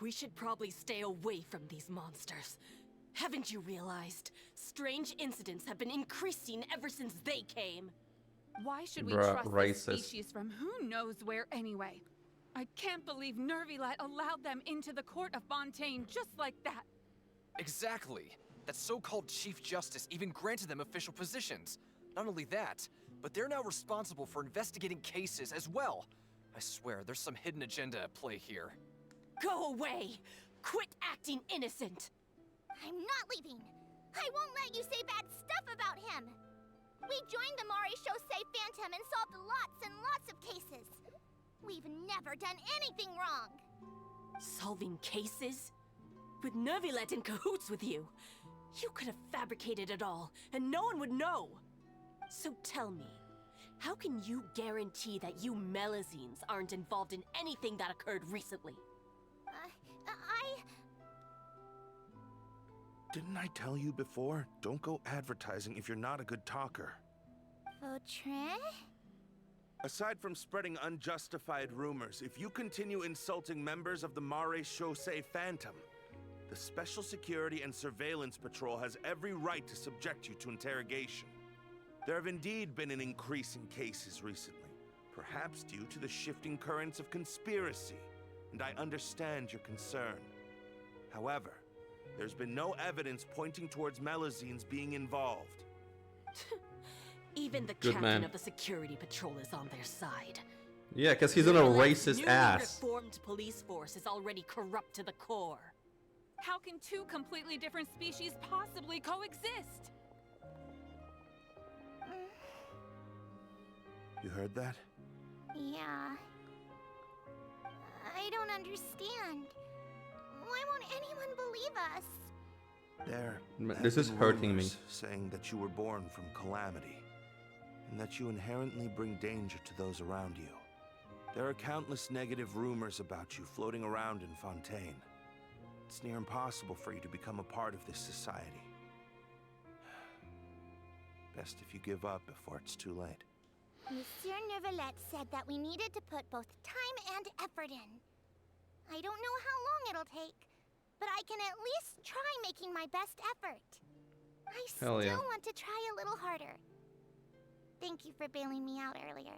we should probably stay away from these monsters. Haven't you realized? Strange incidents have been increasing ever since they came. Why should we Bruh, trust racist. this species from who knows where anyway? I can't believe Nervilet allowed them into the court of Fontaine just like that. Exactly. That so-called Chief Justice even granted them official positions. Not only that, but they're now responsible for investigating cases as well. I swear, there's some hidden agenda at play here. Go away! Quit acting innocent! I'm not leaving. I won't let you say bad stuff about him. We joined the Maréchaussée Phantom and solved lots and lots of cases. We've never done anything wrong. Solving cases? With Nervilet in cahoots with you? You could have fabricated it all, and no one would know. So tell me, how can you guarantee that you Melazines aren't involved in anything that occurred recently? Didn't I tell you before? Don't go advertising if you're not a good talker. Vautrin? Aside from spreading unjustified rumors, if you continue insulting members of the Mare Chaussee Phantom, the Special Security and Surveillance Patrol has every right to subject you to interrogation. There have indeed been an increase in cases recently, perhaps due to the shifting currents of conspiracy, and I understand your concern. However, there's been no evidence pointing towards Melazines being involved. Even the Good captain man. of the security patrol is on their side. Yeah, because he's on a Nervilette's racist newly ass. reformed police force is already corrupt to the core. How can two completely different species possibly coexist? You heard that? Yeah. I don't understand. Why won't anyone believe us? There. This have is been hurting me. rumors saying that you were born from calamity, and that you inherently bring danger to those around you. There are countless negative rumors about you floating around in Fontaine. It's near impossible for you to become a part of this society. Best if you give up before it's too late. Monsieur Nervilette said that we needed to put both time and effort in. I don't know how long it'll take, but I can at least try making my best effort. I Hell still yeah. want to try a little harder. Thank you for bailing me out earlier.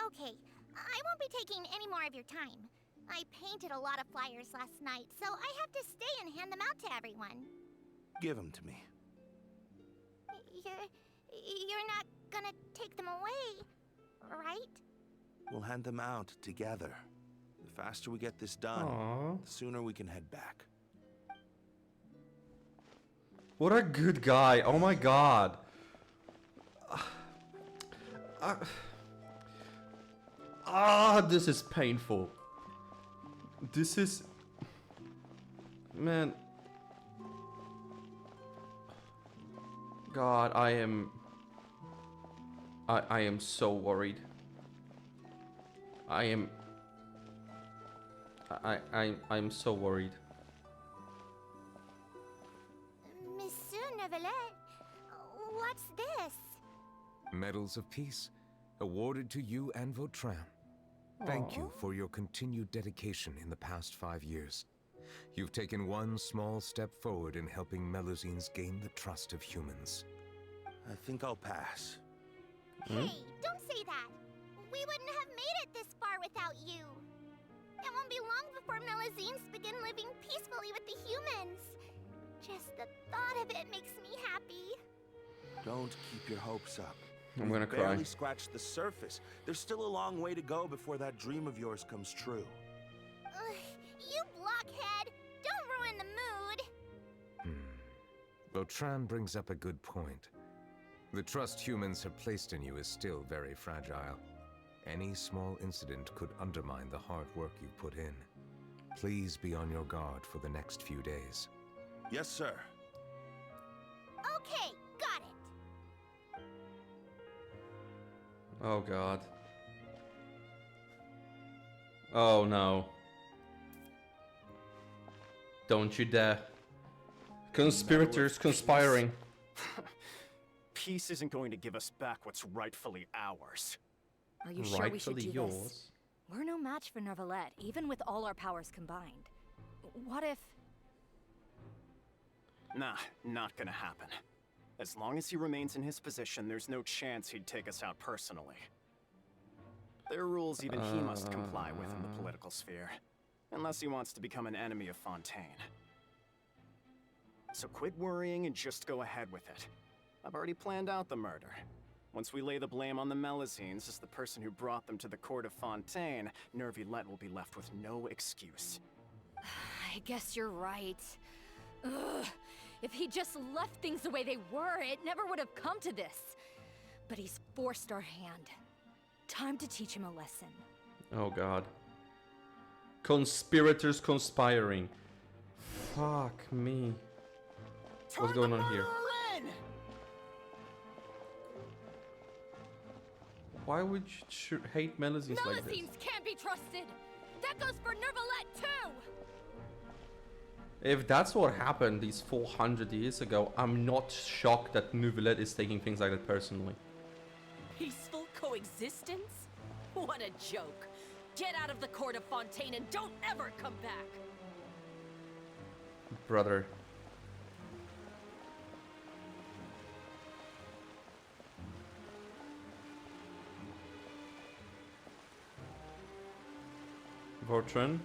Okay, I won't be taking any more of your time. I painted a lot of flyers last night, so I have to stay and hand them out to everyone. Give them to me. You're not gonna take them away, right? We'll hand them out together. The faster we get this done, Aww. the sooner we can head back. What a good guy. Oh my god. This is painful. This is... Man. God, I am so worried. I'm so worried. Monsieur Nervilette, what's this? Medals of Peace, awarded to you and Vautrin. Thank you for your continued dedication in the past 5 years. You've taken one small step forward in helping Melazines gain the trust of humans. I think I'll pass. Hey, don't say that. We wouldn't have made it this far without you. It won't be long before Melazines begin living peacefully with the humans. Just the thought of it makes me happy. Don't keep your hopes up. I'm gonna We've cry. barely scratched the surface. There's still a long way to go before that dream of yours comes true. You blockhead! Don't ruin the mood! Vautrin brings up a good point. The trust humans have placed in you is still very fragile. Any small incident could undermine the hard work you put in. Please be on your guard for the next few days. Yes, sir. Okay, got it. Oh god. Oh no. Don't you dare. Conspirators conspiring. Peace isn't going to give us back what's rightfully ours. Are you sure we should Rightfully do yours. this? We're no match for Nervilette, even with all our powers combined. What if... Nah, not gonna happen. As long as he remains in his position, there's no chance he'd take us out personally. There are rules even he must comply with in the political sphere. Unless he wants to become an enemy of Fontaine. So quit worrying and just go ahead with it. I've already planned out the murder. Once we lay the blame on the Melazines as the person who brought them to the court of Fontaine, Nervilette will be left with no excuse. I guess you're right. Ugh. If he just left things the way they were, it never would have come to this. But he's forced our hand. Time to teach him a lesson. Oh god. Conspirators conspiring. Fuck me. What's going on here? Why would you hate Melusines like this? Melusines can't be trusted! That goes for Nervalette too! If that's what happened these 400 years ago, I'm not shocked that Neuvillette is taking things like that personally. Peaceful coexistence? What a joke. Get out of the court of Fontaine and don't ever come back! Brother. Vautrin?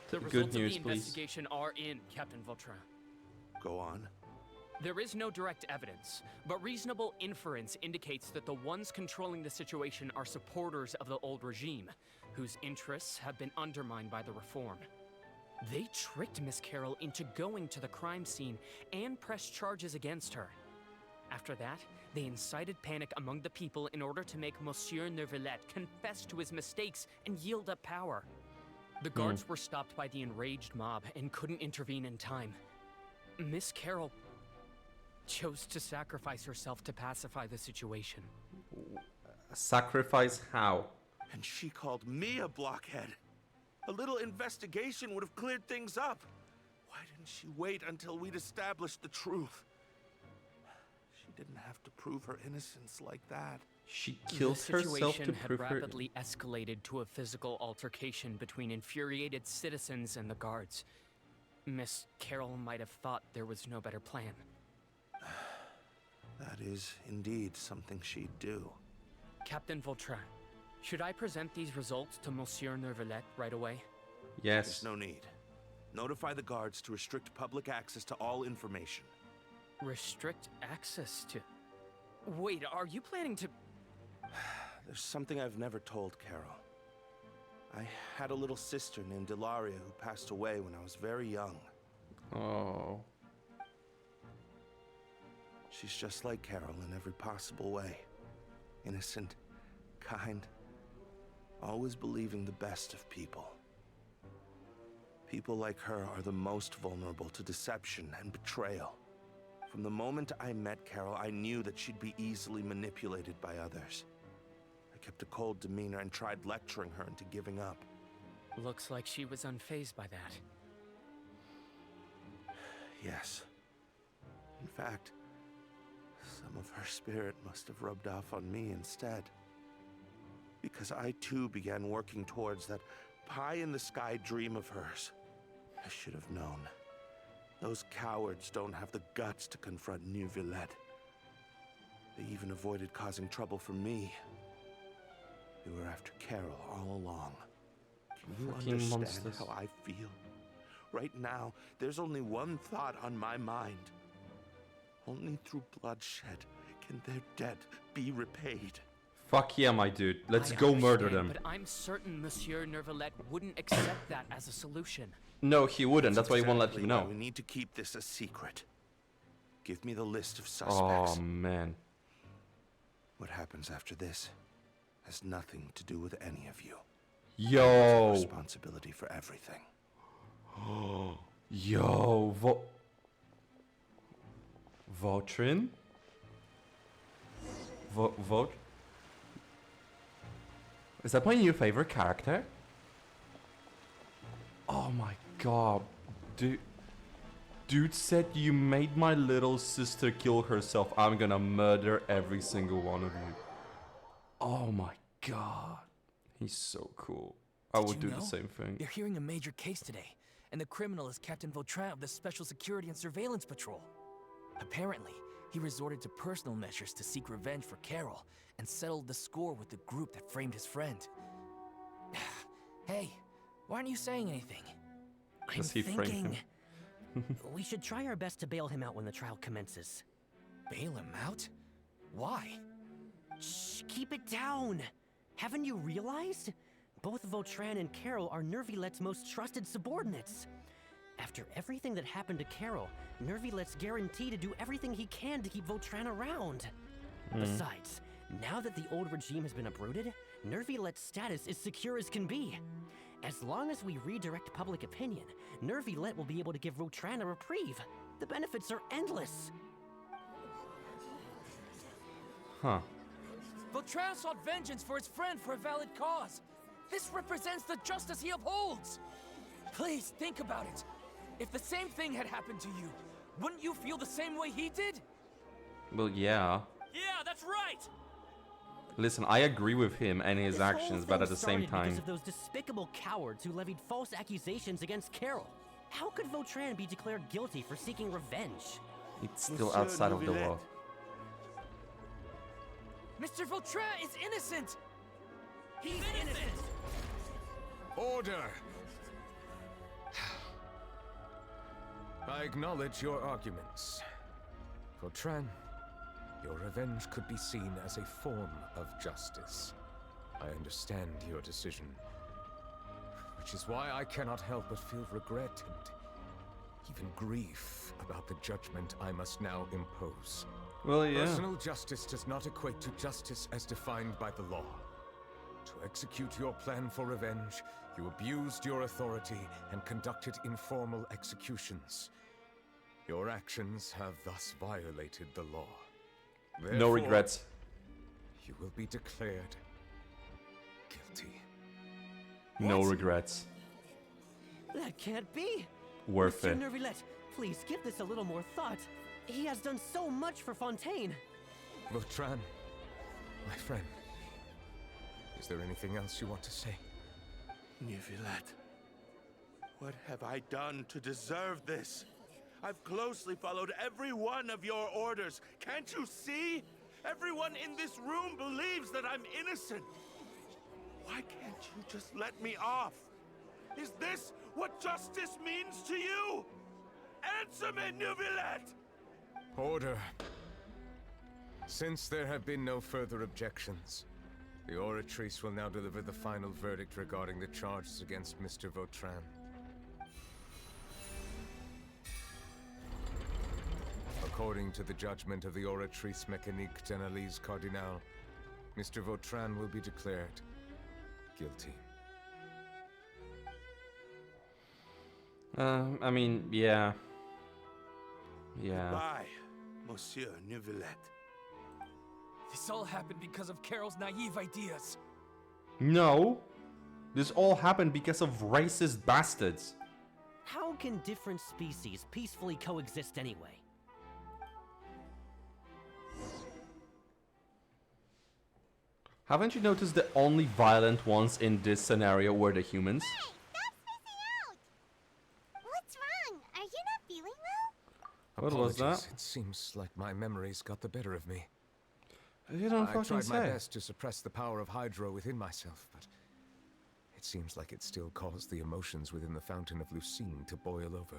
The Good results news, of the please. investigation are in, Captain Vautrin. Go on. There is no direct evidence, but reasonable inference indicates that the ones controlling the situation are supporters of the old regime, whose interests have been undermined by the reform. They tricked Miss Carroll into going to the crime scene and pressed charges against her. After that, they incited panic among the people in order to make Monsieur Neuvillette confess to his mistakes and yield up power. The guards were stopped by the enraged mob and couldn't intervene in time. Miss Carroll chose to sacrifice herself to pacify the situation. Sacrifice how? And she called me a blockhead. A little investigation would have cleared things up. Why didn't she wait until we'd established the truth? She didn't have to prove her innocence like that. She killed herself to situation had prove her. rapidly escalated to a physical altercation between infuriated citizens and the guards. Miss Carroll might have thought there was no better plan. That is indeed something she'd do. Captain Vautrin, should I present these results to Monsieur Neuvillette right away? Yes. There's no need. Notify the guards to restrict public access to all information. Restrict access to... Wait, are you planning to... There's something I've never told Carol. I had a little sister named Delaria who passed away when I was very young. Oh. She's just like Carol in every possible way. Innocent, kind, always believing the best of people. People like her are the most vulnerable to deception and betrayal. From the moment I met Carol, I knew that she'd be easily manipulated by others. I kept a cold demeanor and tried lecturing her into giving up. Looks like she was unfazed by that. Yes. In fact, some of her spirit must have rubbed off on me instead. Because I too began working towards that pie-in-the-sky dream of hers. I should have known. Those cowards don't have the guts to confront Neuvillette. They even avoided causing trouble for me. They were after Carol all along. Can you Fucking understand monsters. how I feel? Right now, there's only one thought on my mind. Only through bloodshed can their debt be repaid. Fuck yeah, my dude. Let's I go murder understand, them. But I'm certain Monsieur Neuvillette wouldn't accept that as a solution. No, he wouldn't. That's why he won't let Exactly you why know. we need to keep this a secret. Give me the list of suspects. Oh, man. What happens after this has nothing to do with any of you. Yo. Responsibility for everything. Yo. Vautrin? Vaut? Is that my new favorite character? Oh my god. Dude said you made my little sister kill herself. I'm gonna murder every single one of you. Oh my god. He's so cool. I would do the same thing. You're hearing a major case today, and the criminal is Captain Vautrin of the Special Security and Surveillance Patrol. Apparently, he resorted to personal measures to seek revenge for Carol and settled the score with the group that framed his friend. Hey, why aren't you saying anything? Does he frame him? We should try our best to bail him out when the trial commences. Bail him out? Why? Shh, keep it down! Haven't you realized? Both Vautrin and Carol are Nervillette's most trusted subordinates. After everything that happened to Carol, Nervillette's guaranteed to do everything he can to keep Vautrin around. Besides, now that the old regime has been uprooted, Nervillette's status is secure as can be. As long as we redirect public opinion, Nervillette will be able to give Vautrin a reprieve. The benefits are endless. Huh. Vautrin sought vengeance for his friend for a valid cause. This represents the justice he upholds. Please, think about it. If the same thing had happened to you, wouldn't you feel the same way he did? Well, yeah. Yeah, that's right! Listen, I agree with him and his This whole actions, but thing at the same started because time... of those despicable cowards who levied false accusations against Carol. How could Vautrin be declared guilty for seeking revenge? It's still outside of the law. Mr. Vautrin is innocent! He's innocent! Order! I acknowledge your arguments. Vautrin, your revenge could be seen as a form of justice. I understand your decision, which is why I cannot help but feel regret and even grief about the judgment I must now impose. Well, yeah. Personal justice does not equate to justice as defined by the law. To execute your plan for revenge, you abused your authority and conducted informal executions. Your actions have thus violated the law. No Therefore, regrets. You will be declared guilty. No regrets. That can't be. Worth Mr. it. Neuvillette, please give this a little more thought. He has done so much for Fontaine. Vautrin, my friend, is there anything else you want to say? Neuvillette, what have I done to deserve this? I've closely followed every one of your orders. Can't you see? Everyone in this room believes that I'm innocent. Why can't you just let me off? Is this what justice means to you? Answer me, Neuvillette! Order. Since there have been no further objections, the Oratrice will now deliver the final verdict regarding the charges against Mr. Vautrin. According to the judgment of the Oratrice Mécanique d'Analyse Cardinal, Mr. Vautrin will be declared guilty. I mean, yeah. Yeah. Goodbye, Monsieur Neuvillette. This all happened because of Carol's naive ideas. No. This all happened because of racist bastards. How can different species peacefully coexist anyway? Haven't you noticed the only violent ones in this scenario were the humans? Hey, stop spacing out! What's wrong? Are you not feeling well? What was Apologies, that? It seems like my memories got the better of me. You don't I fucking tried my say. best to suppress the power of Hydro within myself, but it seems like it still caused the emotions within the Fountain of Lucine to boil over.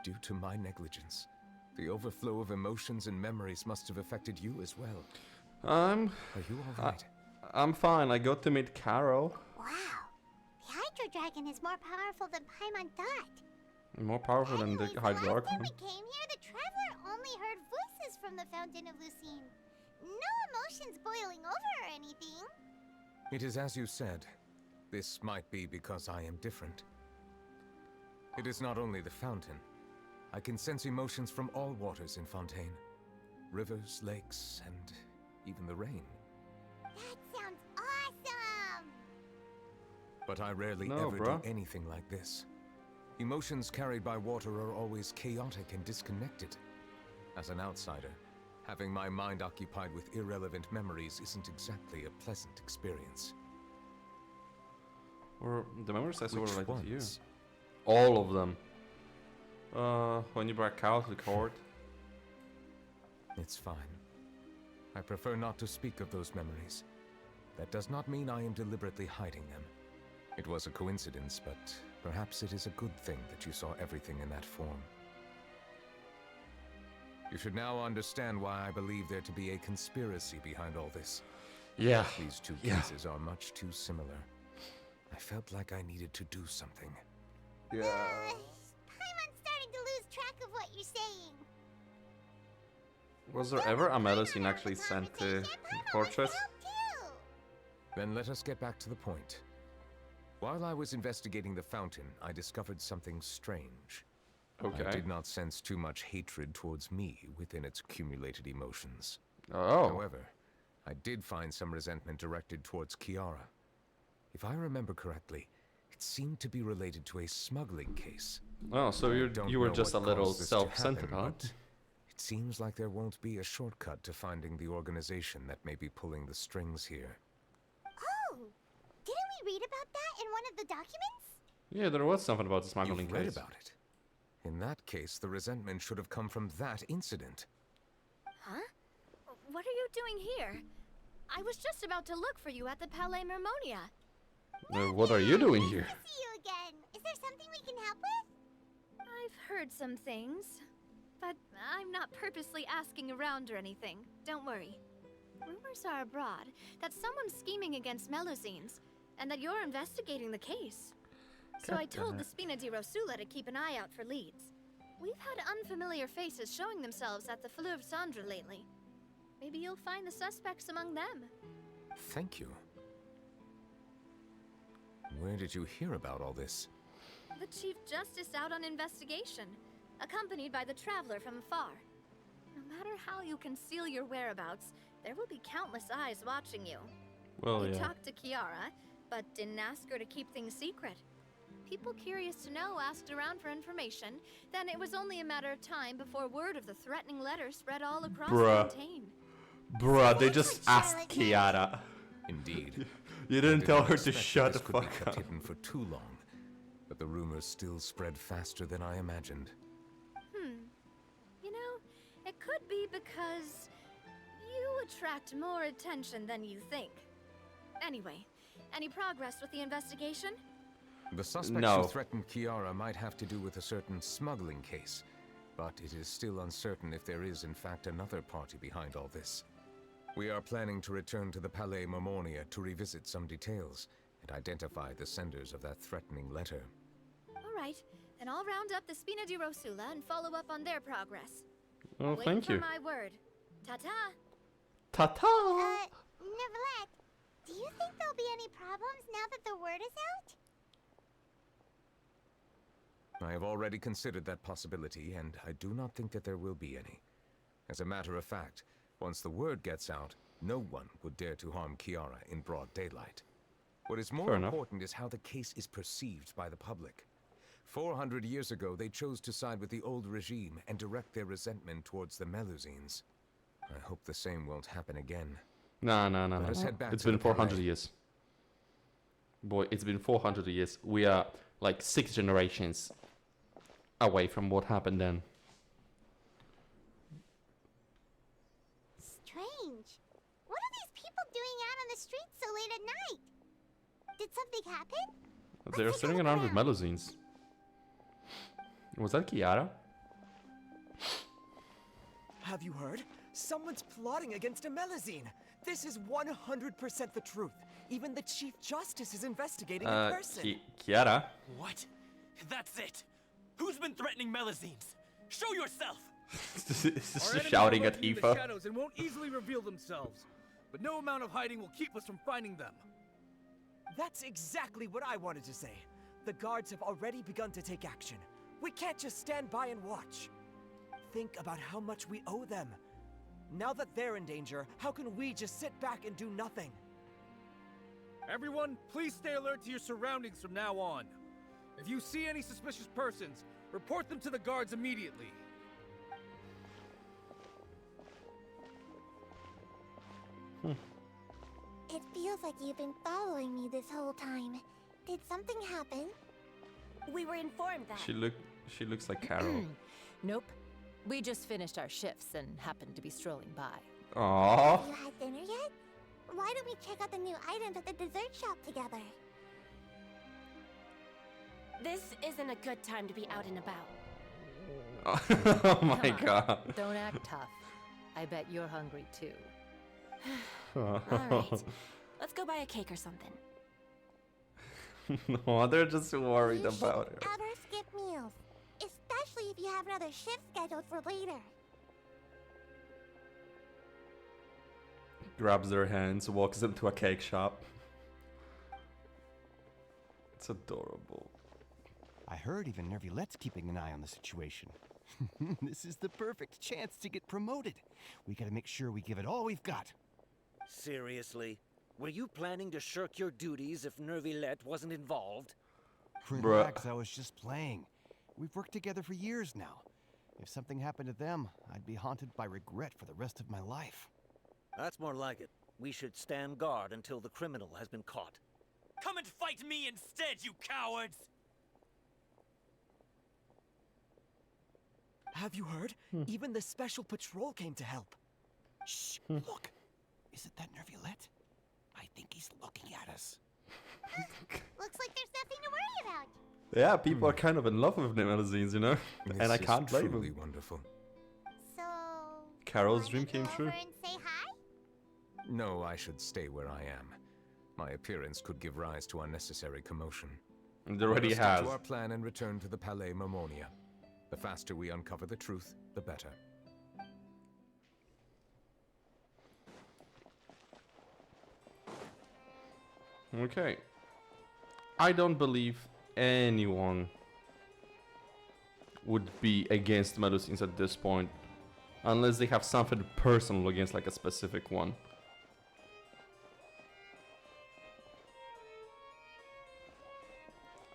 Due to my negligence, the overflow of emotions and memories must have affected you as well. Are you all right? I'm fine. I got to meet Carol. Wow. The Hydro Dragon is more powerful than Paimon thought. More powerful than the Anyways, last time Hydroarchon. we came here, the Traveler only heard voices from the Fountain of Lucine. No emotions boiling over or anything. It is as you said. This might be because I am different. It is not only the fountain. I can sense emotions from all waters in Fontaine. Rivers, lakes, and even the rain. That sounds awesome! But I rarely No, ever bruh. do anything like this. Emotions carried by water are always chaotic and disconnected. As an outsider, having my mind occupied with irrelevant memories isn't exactly a pleasant experience. Or the memories I saw were Which related to you. ones? All of them. When you brought Carol to the court. It's fine. I prefer not to speak of those memories. That does not mean I am deliberately hiding them. It was a coincidence, but perhaps it is a good thing that you saw everything in that form. You should now understand why I believe there to be a conspiracy behind all this. Yeah. These two Yeah. cases are much too similar. I felt like I needed to do something. Yeah. Paimon's starting to lose track of what you're saying. Was there ever a medicine actually sent to the fortress? Then let us get back to the point. While I was investigating the fountain, I discovered something strange. Okay. I did not sense too much hatred towards me within its accumulated emotions. Oh. However, I did find some resentment directed towards Kiara. If I remember correctly, it seemed to be related to a smuggling case. Oh, so you were just a little self-centered, huh? But it seems like there won't be a shortcut to finding the organization that may be pulling the strings here. Oh! Didn't we read about that in one of the documents? Yeah, there was something about the smuggling You've read case. about it. In that case, the resentment should have come from that incident. Huh? What are you doing here? I was just about to look for you at the Palais Mermonia. What are you doing here? Nice to see you again. Is there something we can help with? I've heard some things, but I'm not purposely asking around or anything. Don't worry. Rumors are abroad that someone's scheming against Melusines, and that you're investigating the case. So I told the Spina di Rosula to keep an eye out for leads. We've had unfamiliar faces showing themselves at the Fleuve Cendre lately. Maybe you'll find the suspects among them. Thank you. Where did you hear about all this? The Chief Justice out on investigation, accompanied by the Traveler from afar. No matter how you conceal your whereabouts, there will be countless eyes watching you. Well, You yeah. talked to Kiara, but didn't ask her to keep things secret. People curious to know asked around for information, then it was only a matter of time before word of the threatening letter spread all across Fontaine. Bruh, they just asked Kiara. Indeed. You didn't tell her to expect shut the this could be fuck kept up. hidden for too long, but the rumors still spread faster than I imagined. You know, it could be because you attract more attention than you think. Anyway, any progress with the investigation? The suspects No. who threatened Kiara might have to do with a certain smuggling case, but it is still uncertain if there is in fact another party behind all this. We are planning to return to the Palais Mermonia to revisit some details and identify the senders of that threatening letter. All right, then I'll round up the Spina di Rosula and follow up on their progress. Oh, Wait thank for you. my word. Ta-ta! Ta-ta! Neverlet, do you think there'll be any problems now that the word is out? I have already considered that possibility, and I do not think that there will be any. As a matter of fact, once the word gets out, no one would dare to harm Kiara in broad daylight. What is more Fair enough. important is how the case is perceived by the public. 400 years ago, they chose to side with the old regime and direct their resentment towards the Melusines. I hope the same won't happen again. No. Let us head back It's to been the 400 Palais. years. Boy, it's been 400 years. We are like 6 generations away from what happened then. Strange. What are these people doing out on the streets so late at night? Did something happen? They're sitting around with Melusines. Was that Kiara? Have you heard? Someone's plotting against a Melusine. This is 100% the truth. Even the Chief Justice is investigating in person. Kiara? What? That's it. Who's been threatening Melusines? Show yourself! This Our is enemies shouting are at lurking in the Aoife. shadows and won't easily reveal themselves. But no amount of hiding will keep us from finding them. That's exactly what I wanted to say. The guards have already begun to take action. We can't just stand by and watch. Think about how much we owe them. Now that they're in danger, how can we just sit back and do nothing? Everyone, please stay alert to your surroundings from now on. If you see any suspicious persons, report them to the guards immediately. It feels like you've been following me this whole time. Did something happen? We were informed that. She looks like Carol. Nope. We just finished our shifts and happened to be strolling by. Aww. You had dinner yet? Why don't we check out the new items at the dessert shop together? This isn't a good time to be out and about. Oh my Come on, god. Don't act tough. I bet you're hungry too. All right. Let's go buy a cake or something. No, they're just worried You about shouldn't her. ever skip meals, especially if you have another shift scheduled for later. Grabs their hands, walks them to a cake shop. It's adorable. I heard even Nervilette's keeping an eye on the situation. This is the perfect chance to get promoted. We gotta make sure we give it all we've got. Seriously? Were you planning to shirk your duties if Nervilette wasn't involved? Relax, I was just playing. We've worked together for years now. If something happened to them, I'd be haunted by regret for the rest of my life. That's more like it. We should stand guard until the criminal has been caught. Come and fight me instead, you cowards! Have you heard? Even the special patrol came to help. Shh, look. Isn't that Nervilette? I think he's looking at us. Looks like there's nothing to worry about. Yeah, people are kind of in love with limousines, you know? And I can't blame truly them. wonderful. So... Carol's dream came true. Over and say hi? No, I should stay where I am. My appearance could give rise to unnecessary commotion. It already Let us has. stick to our plan and return to the Palais Mermonia. The faster we uncover the truth, the better. Okay. I don't believe anyone would be against Melusines at this point. Unless they have something personal against like a specific one.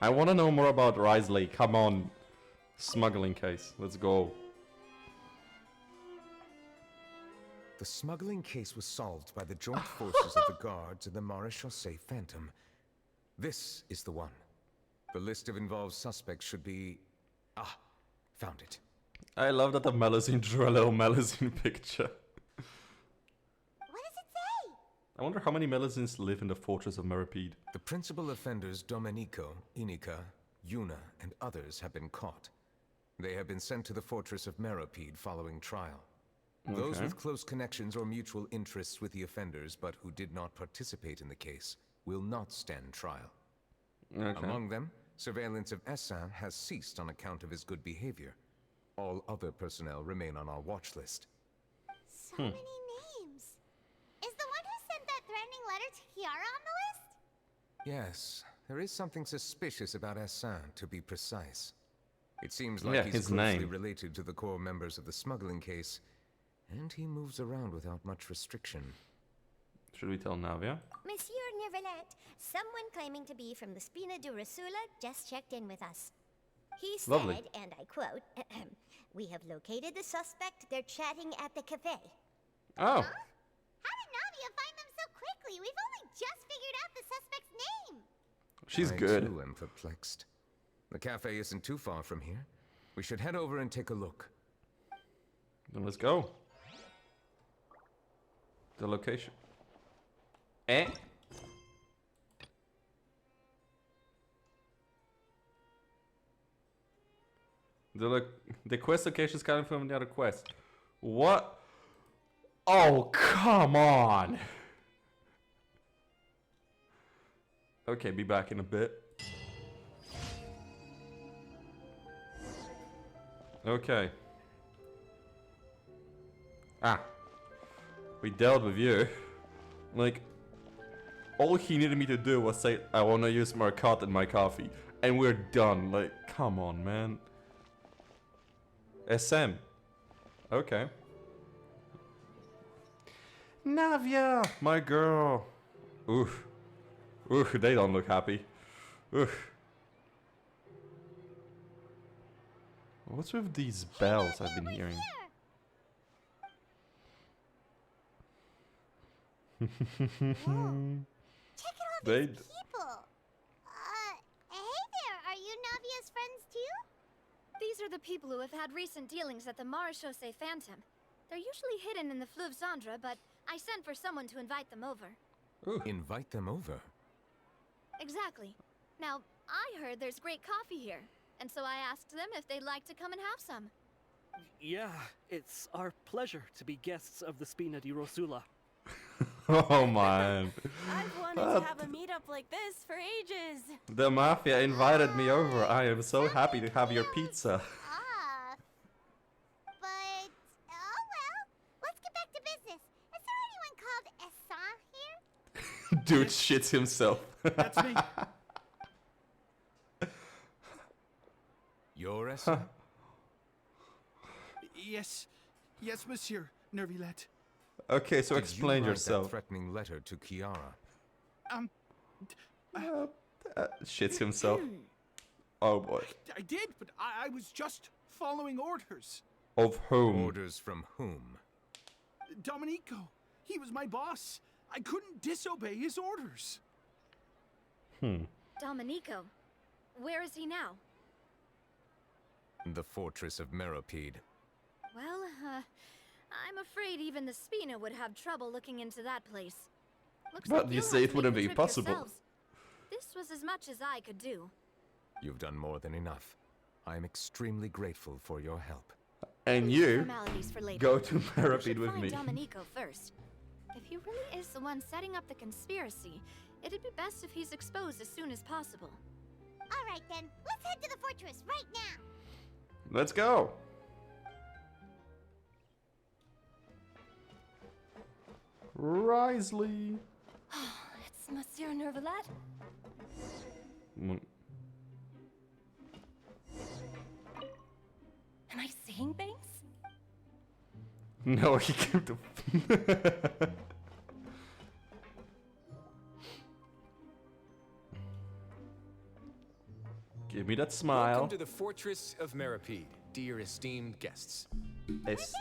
I want to know more about Risley. Come on. Smuggling case. Let's go. The smuggling case was solved by the joint forces of the guards and the Marechaussee Phantom. This is the one. The list of involved suspects should be... Ah, found it. I love that the Melusine drew a little Melusine picture. What does it say? I wonder how many Melusines live in the fortress of Meripede. The principal offenders Domenico, Inica, Yuna, and others have been caught. They have been sent to the fortress of Meripede following trial. Those Okay. with close connections or mutual interests with the offenders but who did not participate in the case will not stand trial. Okay. Among them, surveillance of Essin has ceased on account of his good behavior. All other personnel remain on our watch list. So many names. Is the one who sent that threatening letter to Kiara on the list? Yes, there is something suspicious about Essin, to be precise. It seems like Yeah, he's his closely name. related to the core members of the smuggling case, and he moves around without much restriction. Should we tell Navia? Monsieur Nervilette, someone claiming to be from the Spina di Rosula just checked in with us. He said, Lovely. and I quote, "We have located the suspect. They're chatting at the cafe." Oh. How did Navia find them so quickly? We've only just figured out the suspect's name. She's I good. too am perplexed. The cafe isn't too far from here. We should head over and take a look. Then let's go. The location. Eh? The quest location is coming from the other quest. What? Oh, come on. Okay, be back in a bit. Okay. Ah. We dealt with you. Like, all he needed me to do was say, I want to use Marcotte in my coffee. And we're done. Like, come on, man. SM. Okay. Navia, my girl. Oof. Oof, they don't look happy. Oof. What's with these bells I've been hearing? Check out all They these people. Hey there, are you Navia's friends too? These are the people who have had recent dealings at the Marechaussee Phantom. They're usually hidden in the Fleuve Zandra, but I sent for someone to invite them over. Invite them over. Exactly. Now, I heard there's great coffee here, and so I asked them if they'd like to come and have some. Yeah, it's our pleasure to be guests of the Spina di Rosula. Oh man. I've wanted to have a meetup like this for ages. The mafia invited me over. I am so happy to have your pizza. But, oh well, let's get back to business. Is there anyone called Essin here? Dude shits himself. That's me. You're Yes, monsieur, Nervilette. Okay, so Did explain you write that yourself. threatening letter to Kiara? Shits himself. Oh boy. I did, but I was just following orders. Of whom? Orders from whom? Domenico, he was my boss. I couldn't disobey his orders. Domenico, where is he now? The fortress of Meropide. Well, I'm afraid even the Spina would have trouble looking into that place. Looks But like you you'll say have it to wouldn't make be the trip possible. yourselves. This was as much as I could do. You've done more than enough. I am extremely grateful for your help. And Leave you formalities for later. go to We Meropide should with find me. Domenico first. If he really is the one setting up the conspiracy, it'd be best if he's exposed as soon as possible. All right then, let's head to the fortress right now. Let's go. Risley. It's Monsieur Nervalet. Am I seeing things? No, he came to. Give me that smile. Welcome to the Fortress of Meropide, dear esteemed guests. It's...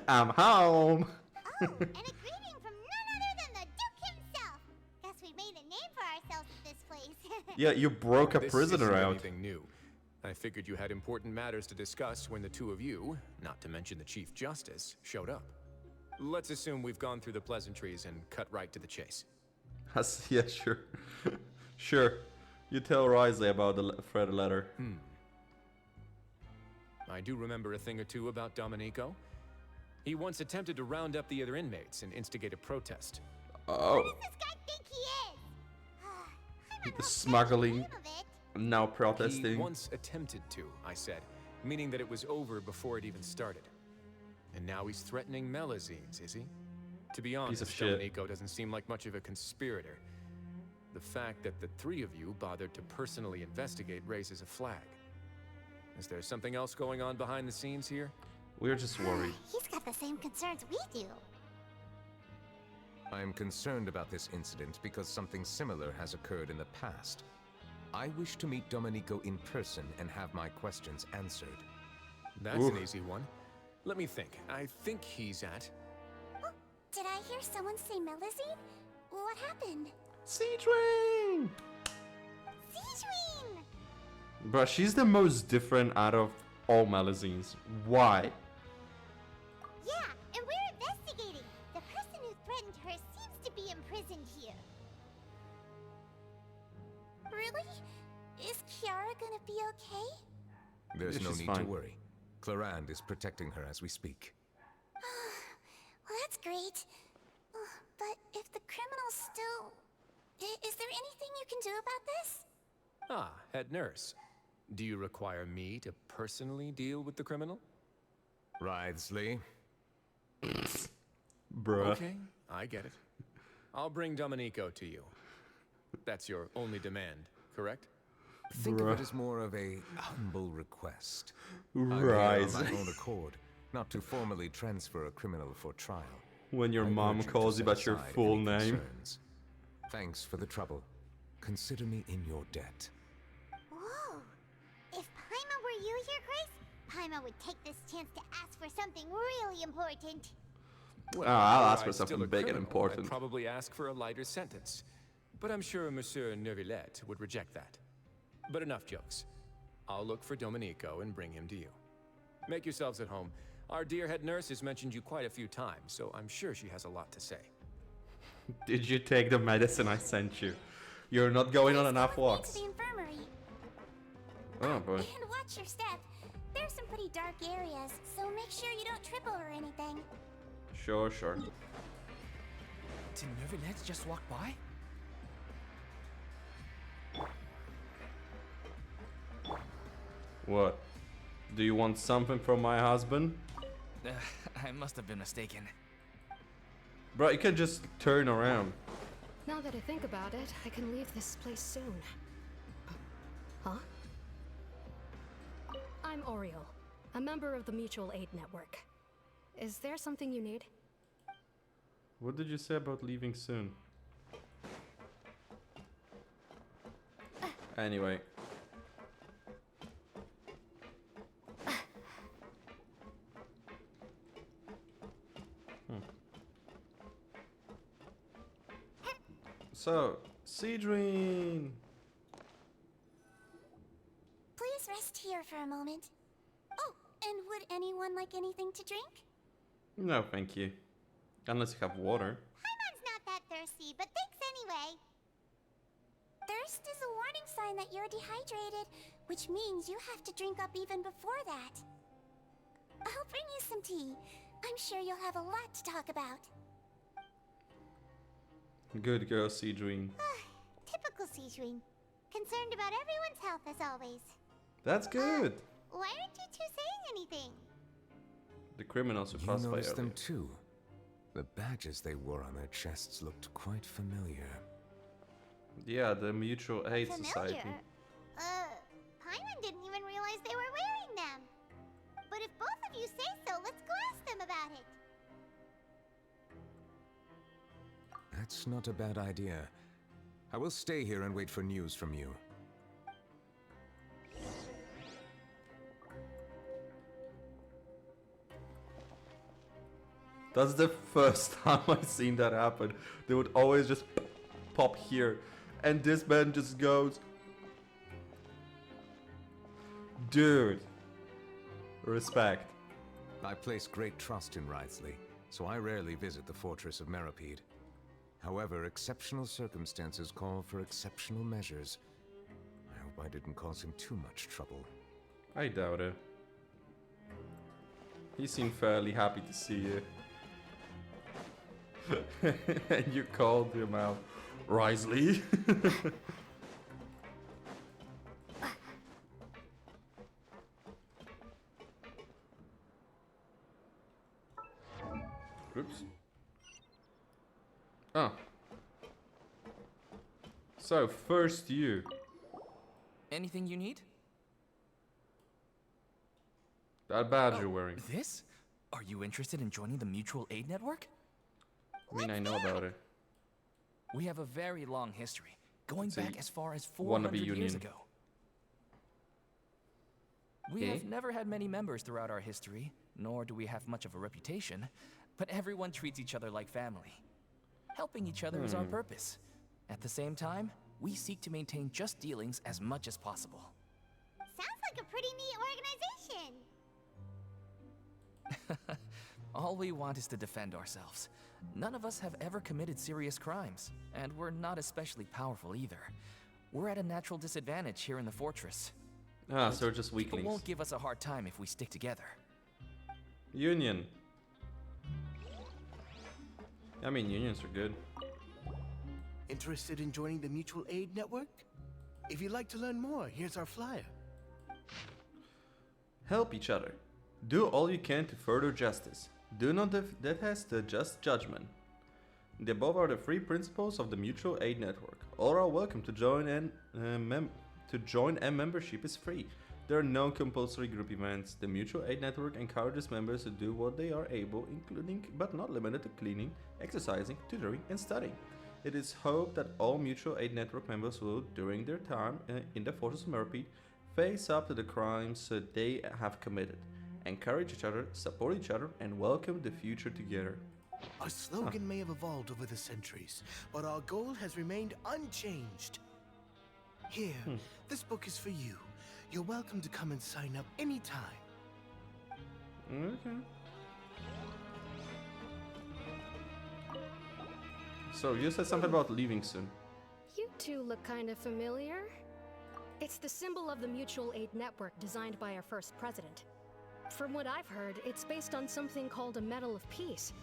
I'm home. And a greeting from none other than the Duke himself. Guess we made a name for ourselves at this place. Yeah, you broke a This prisoner isn't out. anything new. I figured you had important matters to discuss when the two of you, not to mention the Chief Justice, showed up. Let's assume we've gone through the pleasantries and cut right to the chase. Yeah, sure. Sure. You tell Risley about the Fred letter. I do remember a thing or two about Domenico. He once attempted to round up the other inmates and instigate a protest. Oh. What does this guy think he is? The smuggling. Now He protesting. once attempted to, I said, meaning that it was over before it even started. And now he's threatening Melazines, is he? To be honest, of shit. Domenico doesn't seem like much of a conspirator. The fact that the three of you bothered to personally investigate raises a flag. Is there something else going on behind the scenes here? We're just worried. He's got the same concerns we do. I am concerned about this incident because something similar has occurred in the past. I wish to meet Domenico in person and have my questions answered. That's an easy one. Let me think. I think he's at... Oh, did I hear someone say Melazine? What happened? Citrin! Citrin! Bruh, she's the most different out of all Melazines. Why? Yeah, and we're investigating. The person who threatened her seems to be imprisoned here. Really? Is Kiara gonna be okay? There's Yeah, no she's need to fine. worry. Clarande is protecting her as we speak. Well, that's great. But if the criminal's still... Is there anything you can do about this? Ah, head nurse. Do you require me to personally deal with the criminal? Risley. Bruh. Okay, I get it. I'll bring Domenico to you. That's your only demand, correct? Think of Bruh. it as more of a humble request. Rise. I'm here on my own accord, not to formally transfer a criminal for trial. When your I mom urge you calls to you set about your aside full any name. concerns. Thanks for the trouble. Consider me in your debt. Whoa. If Paimon were you here, Grace, Paimon would take this chance to ask for something really important. Well, I'll were ask for I still something a big and criminal, important. I'd probably ask for a lighter sentence. But I'm sure Monsieur Neuvillette would reject that. But enough jokes. I'll look for Domenico and bring him to you. Make yourselves at home. Our dear head nurse has mentioned you quite a few times, so I'm sure she has a lot to say. Did you take the medicine I sent you? You're not going on enough To walks. the infirmary. Oh boy. And watch your step. There's some pretty dark areas, so make sure you don't trip over anything. Sure, sure. Did Nervalet just walk by? What? Do you want something from my husband? I must have been mistaken. Bro, you can just turn around. Now that I think about it, I can leave this place soon. Huh? I'm Oriel, a member of the Mutual Aid Network. Is there something you need? What did you say about leaving soon? Anyway. So, Cedrine! Please rest here for a moment. Oh, and would anyone like anything to drink? No, thank you. Unless you have water. Paimon's not that thirsty, but thanks anyway. Thirst is a warning sign that you're dehydrated, which means you have to drink up even before that. I'll bring you some tea. I'm sure you'll have a lot to talk about. Good girl, Cedrine. Typical Cedrine. Concerned about everyone's health as always. That's good. Why aren't you two saying anything? The criminals who You passed by noticed them earlier. too. The badges they wore on their chests looked quite familiar. Yeah, the Mutual Aid Society. Paimon didn't even realize they were wearing them. But if both of you say so, let's go ask them about it. That's not a bad idea. I will stay here and wait for news from you. That's the first time I've seen that happen. They would always just pop here. And this man just goes... Dude. Respect. I place great trust in Wriothesley, so I rarely visit the fortress of Meripede. However, exceptional circumstances call for exceptional measures. I hope I didn't cause him too much trouble. I doubt it. He seemed fairly happy to see you. And you called him out. Wriothesley. Oops. Oh. So, first you. Anything you need? That badge you're wearing. This? Are you interested in joining the Mutual Aid Network? I mean, I know about it. We have a very long history, going It's a back as far as wannabe 400 years union. ago. We have never had many members throughout our history, nor do we have much of a reputation, but everyone treats each other like family. Helping each other is our purpose. At the same time, we seek to maintain just dealings as much as possible. Sounds like a pretty neat organization. All we want is to defend ourselves. None of us have ever committed serious crimes, and we're not especially powerful either. We're at a natural disadvantage here in the fortress. Ah, so we're just People weaklings. won't give us a hard time if we stick together. Union. I mean, unions are good. Interested in joining the Mutual Aid Network? If you'd like to learn more, here's our flyer. Help each other. Do all you can to further justice. Do not detest the just judgment. The above are the three principles of the Mutual Aid Network. All are welcome to join, and membership is free. There are no compulsory group events. The Mutual Aid Network encourages members to do what they are able, including but not limited to cleaning, exercising, tutoring, and studying. It is hoped that all Mutual Aid Network members will, during their time in the Fortress of Meripede, face up to the crimes they have committed, encourage each other, support each other, and welcome the future together. Our slogan may have evolved over the centuries, but our goal has remained unchanged. Here, this book is for you. You're welcome to come and sign up anytime. Okay. So, you said something about leaving soon. You two look kind of familiar. It's the symbol of the Mutual Aid Network designed by our first president. From what I've heard, it's based on something called a Medal of Peace.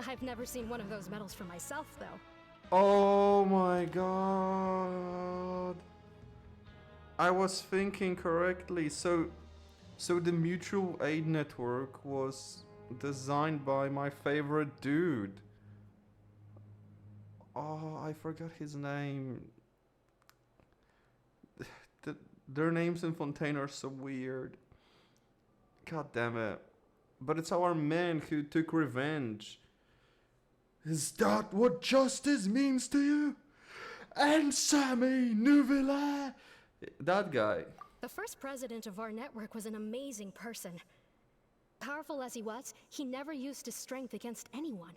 I've never seen one of those medals for myself, though. Oh my god. I was thinking correctly. So the Mutual Aid Network was designed by my favorite dude. Oh, I forgot his name. Their names in Fontaine are so weird. God damn it. But it's our man who took revenge. Is that what justice means to you? Answer me, Nouvelle! That guy. The first president of our network was an amazing person. Powerful as he was, he never used his strength against anyone.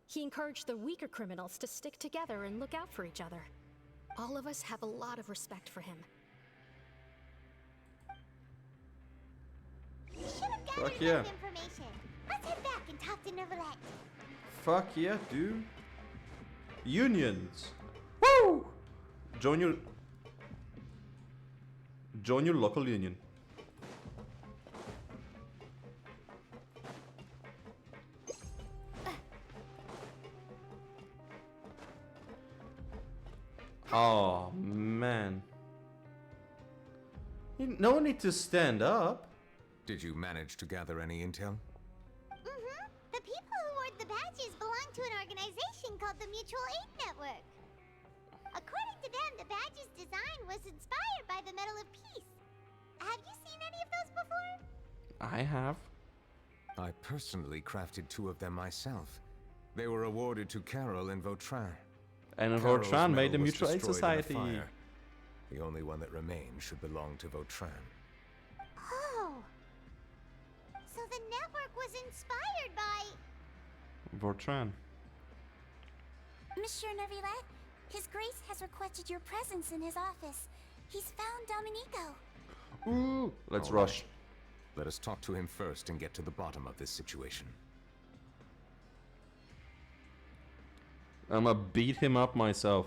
He encouraged the weaker criminals to stick together and look out for each other. All of us have a lot of respect for him. We should have gathered Fuck yeah. enough information. Let's head back and talk to Neverlet. Fuck yeah, dude. Unions. Woo! Join your local union. Oh man. No need to stand up. Did you manage to gather any intel? Mm-hmm. The people who award the badges belong to an organization called the Mutual Aid Network. According to them, the badge's design was inspired by the Medal of Peace. Have you seen any of those before? I have. I personally crafted 2 of them myself. They were awarded to Carol and Vautrin. And Carol's Vautrin made the medal was Mutual Aid destroyed in a Society. fire. The only one that remains should belong to Vautrin. Oh. So the network was inspired by... Vautrin. Monsieur Neuville, His Grace has requested your presence in his office. He's found Domenico. Ooh, let's All rush. right. Let us talk to him first and get to the bottom of this situation. I'ma beat him up myself.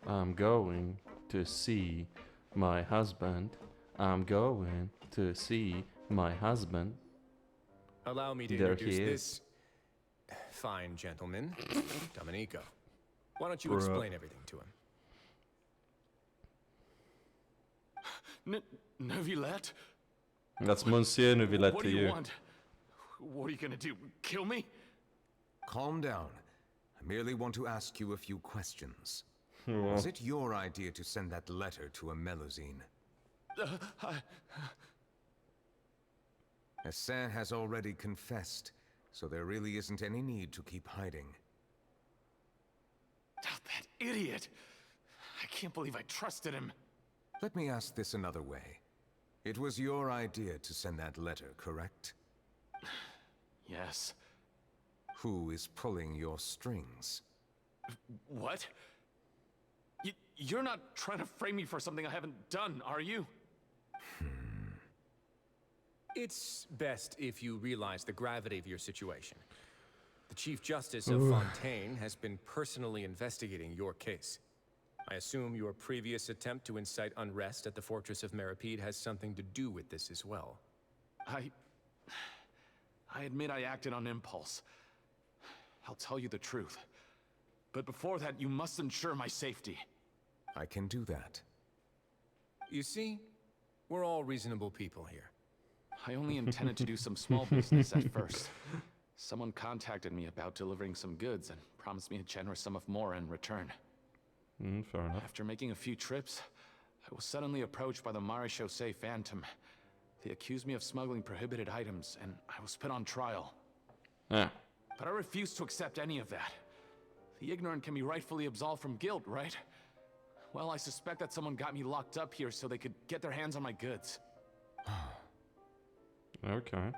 I'm going to see my husband. I'm going to see my husband. Allow me to There introduce he this fine gentleman, Domenico. Why don't you Bruh. explain everything to him? Neuvillette? That's Monsieur Neuvillette What to do you you. want? What are you gonna do? Kill me? Calm down. I merely want to ask you a few questions. Well. Was it your idea to send that letter to a Melusine? Hassan has already confessed, so there really isn't any need to keep hiding. That idiot! I can't believe I trusted him. Let me ask this another way. It was your idea to send that letter, correct? Yes. Who is pulling your strings? What? You're not trying to frame me for something I haven't done, are you? It's best if you realize the gravity of your situation. The Chief Justice of Ooh. Fontaine has been personally investigating your case. I assume your previous attempt to incite unrest at the Fortress of Meripede has something to do with this as well. I admit I acted on impulse. I'll tell you the truth. But before that, you must ensure my safety. I can do that. You see, we're all reasonable people here. I only intended to do some small business at first. Someone contacted me about delivering some goods and promised me a generous sum of more in return. Fair enough. After making a few trips, I was suddenly approached by the Maréchaussée Phantom. They accused me of smuggling prohibited items, and I was put on trial. Yeah. But I refused to accept any of that. The ignorant can be rightfully absolved from guilt, right? Well, I suspect that someone got me locked up here so they could get their hands on my goods. Okay. And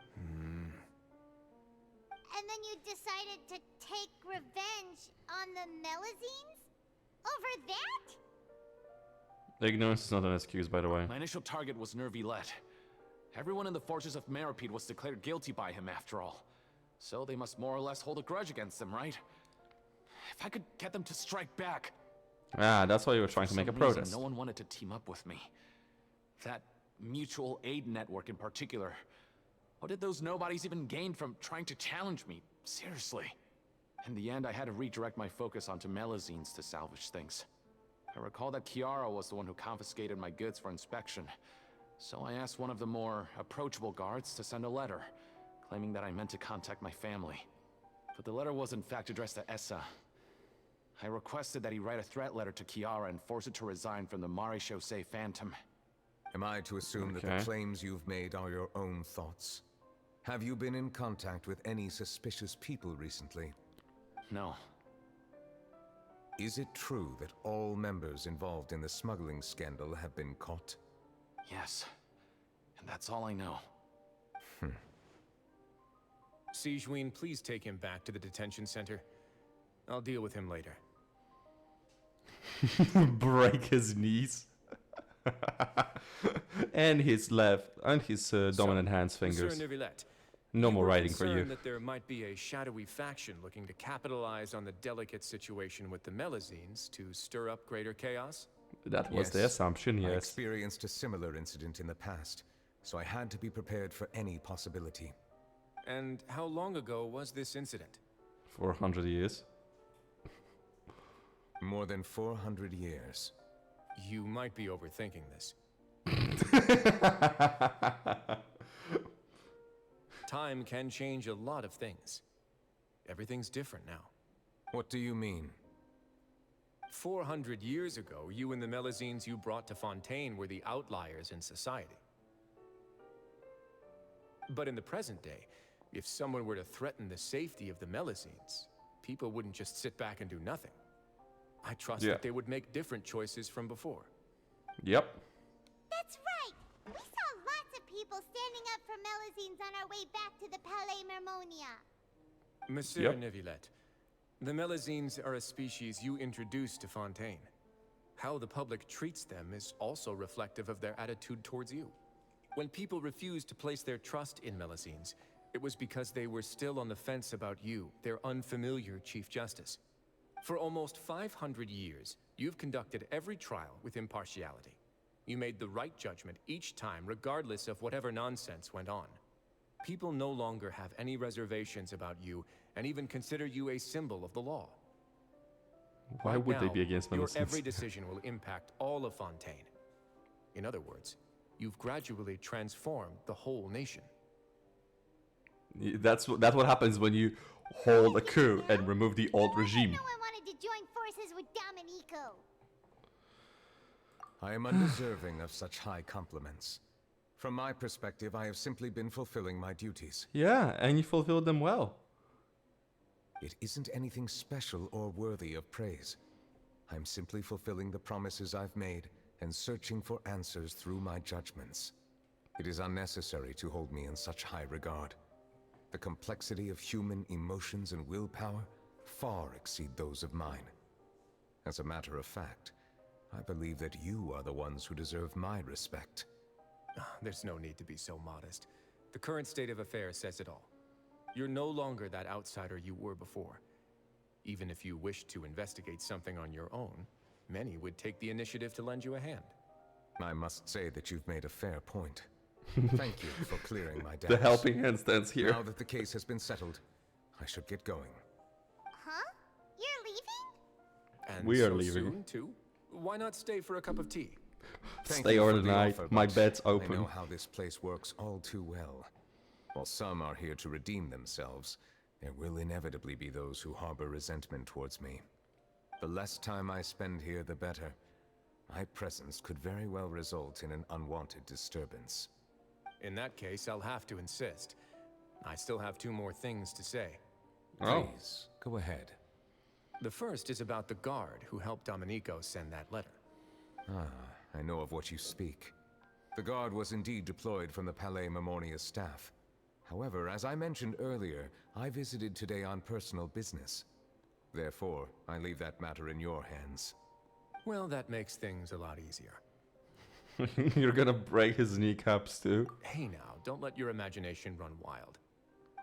then you decided to take revenge on the Melusines? Over that? Ignorance is not an excuse, by the way. My initial target was Neuvillette. Everyone in the Fortress of Meripede was declared guilty by him after all. So they must more or less hold a grudge against him, right? If I could get them to strike back... Ah, that's why you were trying to make a For some reason, protest. no one wanted to team up with me. That mutual aid network in particular. What did those nobodies even gain from trying to challenge me? Seriously. In the end, I had to redirect my focus onto Melusines to salvage things. I recall that Chiara was the one who confiscated my goods for inspection. So I asked one of the more approachable guards to send a letter, claiming that I meant to contact my family. But the letter was in fact addressed to Essa. I requested that he write a threat letter to Chiara and force her to resign from the Maréchaussée Phantom. Am I to assume that the claims you've made are your own thoughts? Have you been in contact with any suspicious people recently? No. Is it true that all members involved in the smuggling scandal have been caught? Yes. And that's all I know. Sijween, please take him back to the detention center. I'll deal with him later. Break his knees. And his left, and his dominant hand's fingers. Monsieur Neuvillette, No more writing for concerned you. that there might be a shadowy faction looking to capitalize on the delicate situation with the Melazines to stir up greater chaos? That was the assumption, I yes. experienced a similar incident in the past, so I had to be prepared for any possibility. And how long ago was this incident? 400 years. More than 400 years. You might be overthinking this. Time can change a lot of things. Everything's different now. What do you mean? 400 years ago, you and the Melazines you brought to Fontaine were the outliers in society. But in the present day, if someone were to threaten the safety of the Melazines, people wouldn't just sit back and do nothing. I trust that they would make different choices from before. Yep. That's right! We saw lots of people standing up for Melazines on our way back to the Palais Mermonia. Monsieur Neuvillette, the Melazines are a species you introduced to Fontaine. How the public treats them is also reflective of their attitude towards you. When people refused to place their trust in Melazines, it was because they were still on the fence about you, their unfamiliar Chief Justice. For almost 500 years, you've conducted every trial with impartiality. You made the right judgment each time, regardless of whatever nonsense went on. People no longer have any reservations about you, and even consider you a symbol of the law. Why Right would they now, be against your Melazines? every decision will impact all of Fontaine. In other words, you've gradually transformed the whole nation. That's what happens when you hold a coup and remove the old regime. No one wanted to join forces with Domenico. I am undeserving of such high compliments. From my perspective, I have simply been fulfilling my duties. Yeah, and you fulfilled them well. It isn't anything special or worthy of praise. I'm simply fulfilling the promises I've made and searching for answers through my judgments. It is unnecessary to hold me in such high regard. The complexity of human emotions and willpower far exceed those of mine. As a matter of fact, I believe that you are the ones who deserve my respect. There's no need to be so modest. The current state of affairs says it all. You're no longer that outsider you were before. Even if you wished to investigate something on your own, many would take the initiative to lend you a hand. I must say that you've made a fair point. Thank you for clearing my doubts. The helping hand stands here. Now that the case has been settled, I should get going. Huh? You're leaving? And We are so leaving. soon, too? Why not stay for a cup of tea? Thank Stay you all for the night. offer, My but bed's I open. know how this place works all too well. While some are here to redeem themselves, there will inevitably be those who harbor resentment towards me. The less time I spend here, the better. My presence could very well result in an unwanted disturbance. In that case, I'll have to insist. I still have 2 more things to say. Please, go ahead. The first is about the guard who helped Domenico send that letter. I know of what you speak. The guard was indeed deployed from the Palais Mermonia staff. However, as I mentioned earlier, I visited today on personal business. Therefore, I leave that matter in your hands. Well, that makes things a lot easier. You're gonna break his kneecaps too. Hey now, don't let your imagination run wild.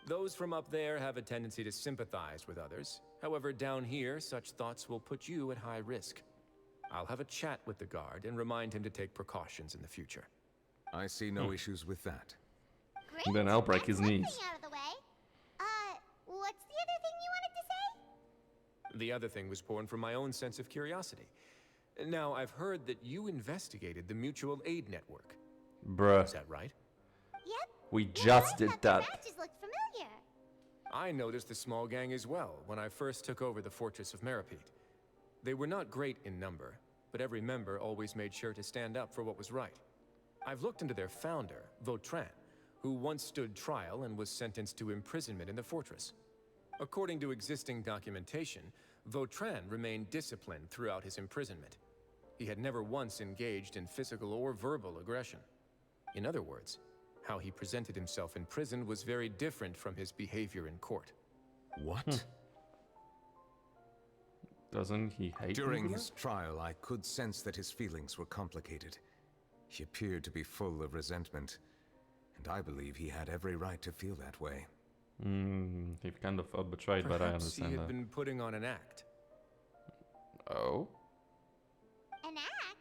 Those from up there have a tendency to sympathize with others. However, down here, such thoughts will put you at high risk. I'll have a chat with the guard and remind him to take precautions in the future. I see no issues with that. Great. Then I'll break his That's one knees. thing out of the way. What's the other thing you wanted to say? The other thing was born from my own sense of curiosity. Now, I've heard that you investigated the mutual aid network. Bruh. Is that right? Yep. We just did that. The badges look familiar. I noticed the small gang as well when I first took over the Fortress of Meripede. They were not great in number, but every member always made sure to stand up for what was right. I've looked into their founder, Vautrin, who once stood trial and was sentenced to imprisonment in the fortress. According to existing documentation, Vautrin remained disciplined throughout his imprisonment. He had never once engaged in physical or verbal aggression. In other words, how he presented himself in prison was very different from his behavior in court. What? Doesn't he hate During Nubila? his trial, I could sense that his feelings were complicated. He appeared to be full of resentment, and I believe he had every right to feel that way. He kind of felt betrayed, but I Perhaps understand he had that. been putting on an act. Oh? An act?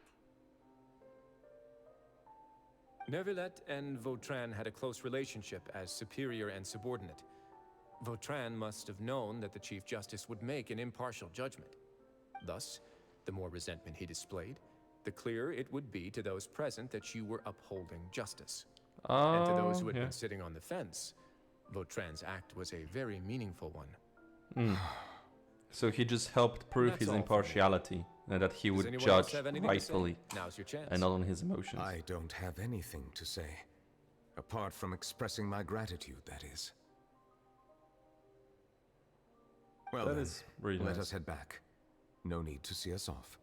Neuvillette and Vautrin had a close relationship as superior and subordinate. Vautrin must have known that the Chief Justice would make an impartial judgment. Thus, the more resentment he displayed, the clearer it would be to those present that you were upholding justice. And to those who had been sitting on the fence, Vautrin's act was a very meaningful one. So he just helped prove That's his all for me. impartiality and that he Does would anyone else judge have anything to say? rightfully Now's your chance. and not on his emotions. I don't have anything to say, apart from expressing my gratitude, that is. Well, That then, is really let nice. us head back. No need to see us off.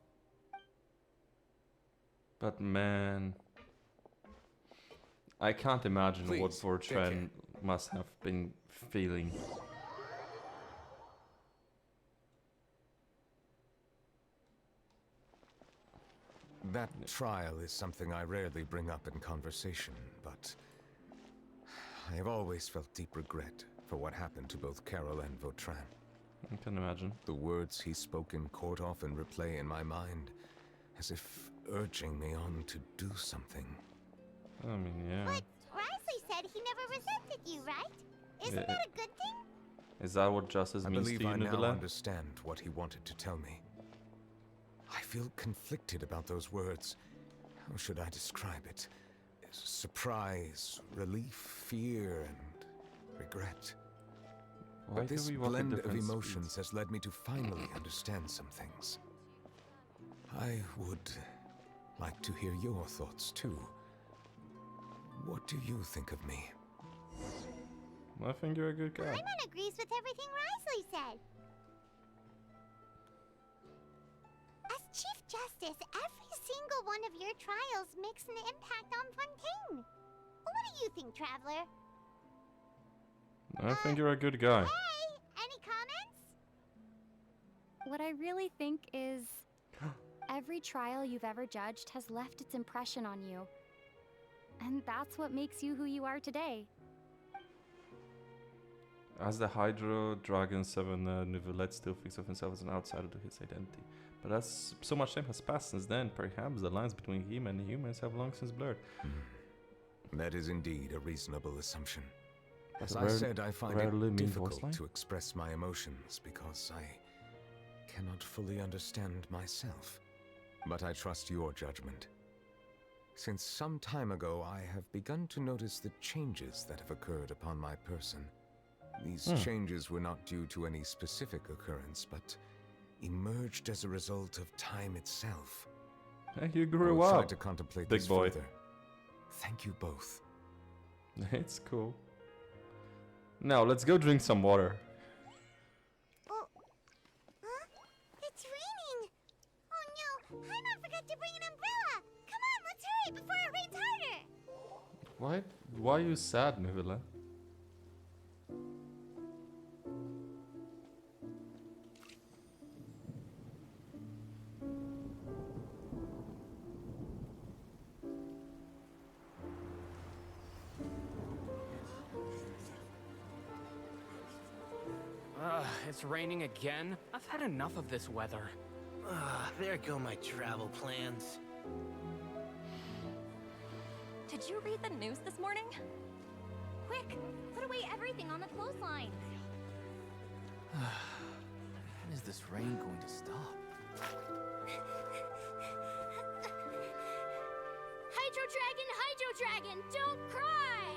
But man, I can't imagine what Please, take Vautrin must have been feeling. That trial is something I rarely bring up in conversation, but I have always felt deep regret for what happened to both Carol and Vautrin. I can imagine. The words he spoke in court often replay in my mind, as if urging me on to do something. I mean, yeah. But Risley said he never resented you, right? Isn't Yeah, that a good thing? Is that what justice I means believe to you, I now Nubila? understand what he wanted to tell me. I feel conflicted about those words. How should I describe it? Surprise, relief, fear, and regret. Why But do this we walk at blend of different emotions has led me to finally understand some things. I would like to hear your thoughts too. What do you think of me? I think you're a good guy. Paimon agrees with everything Risley said. As Chief Justice, every single one of your trials makes an impact on Fontaine. What do you think, Traveler? I think you're a good guy. Hey, any comments? What I really think is every trial you've ever judged has left its impression on you. And that's what makes you who you are today. As the Hydro Dragon 7, Neuvillette still thinks of himself as an outsider to his identity. But as so much time has passed since then, perhaps the lines between him and humans have long since blurred. That is indeed a reasonable assumption. As That's a I said, I find rarely it mean voice difficult line. to express my emotions because I cannot fully understand myself. But I trust your judgment. Since some time ago, I have begun to notice the changes that have occurred upon my person. These changes were not due to any specific occurrence, but emerged as a result of time itself. Hey, you I grew will try up, to contemplate big this boy. further. Thank you both. It's cool. Now, let's go drink some water. Oh, huh? It's raining. Oh no, Paimon forgot to bring an umbrella. Come on, let's hurry before it rains harder. Why are you sad, Nuvilla? It's raining again? I've had enough of this weather. There go my travel plans. Did you read the news this morning? Quick, put away everything on the clothesline. When is this rain going to stop? Hydro Dragon, don't cry!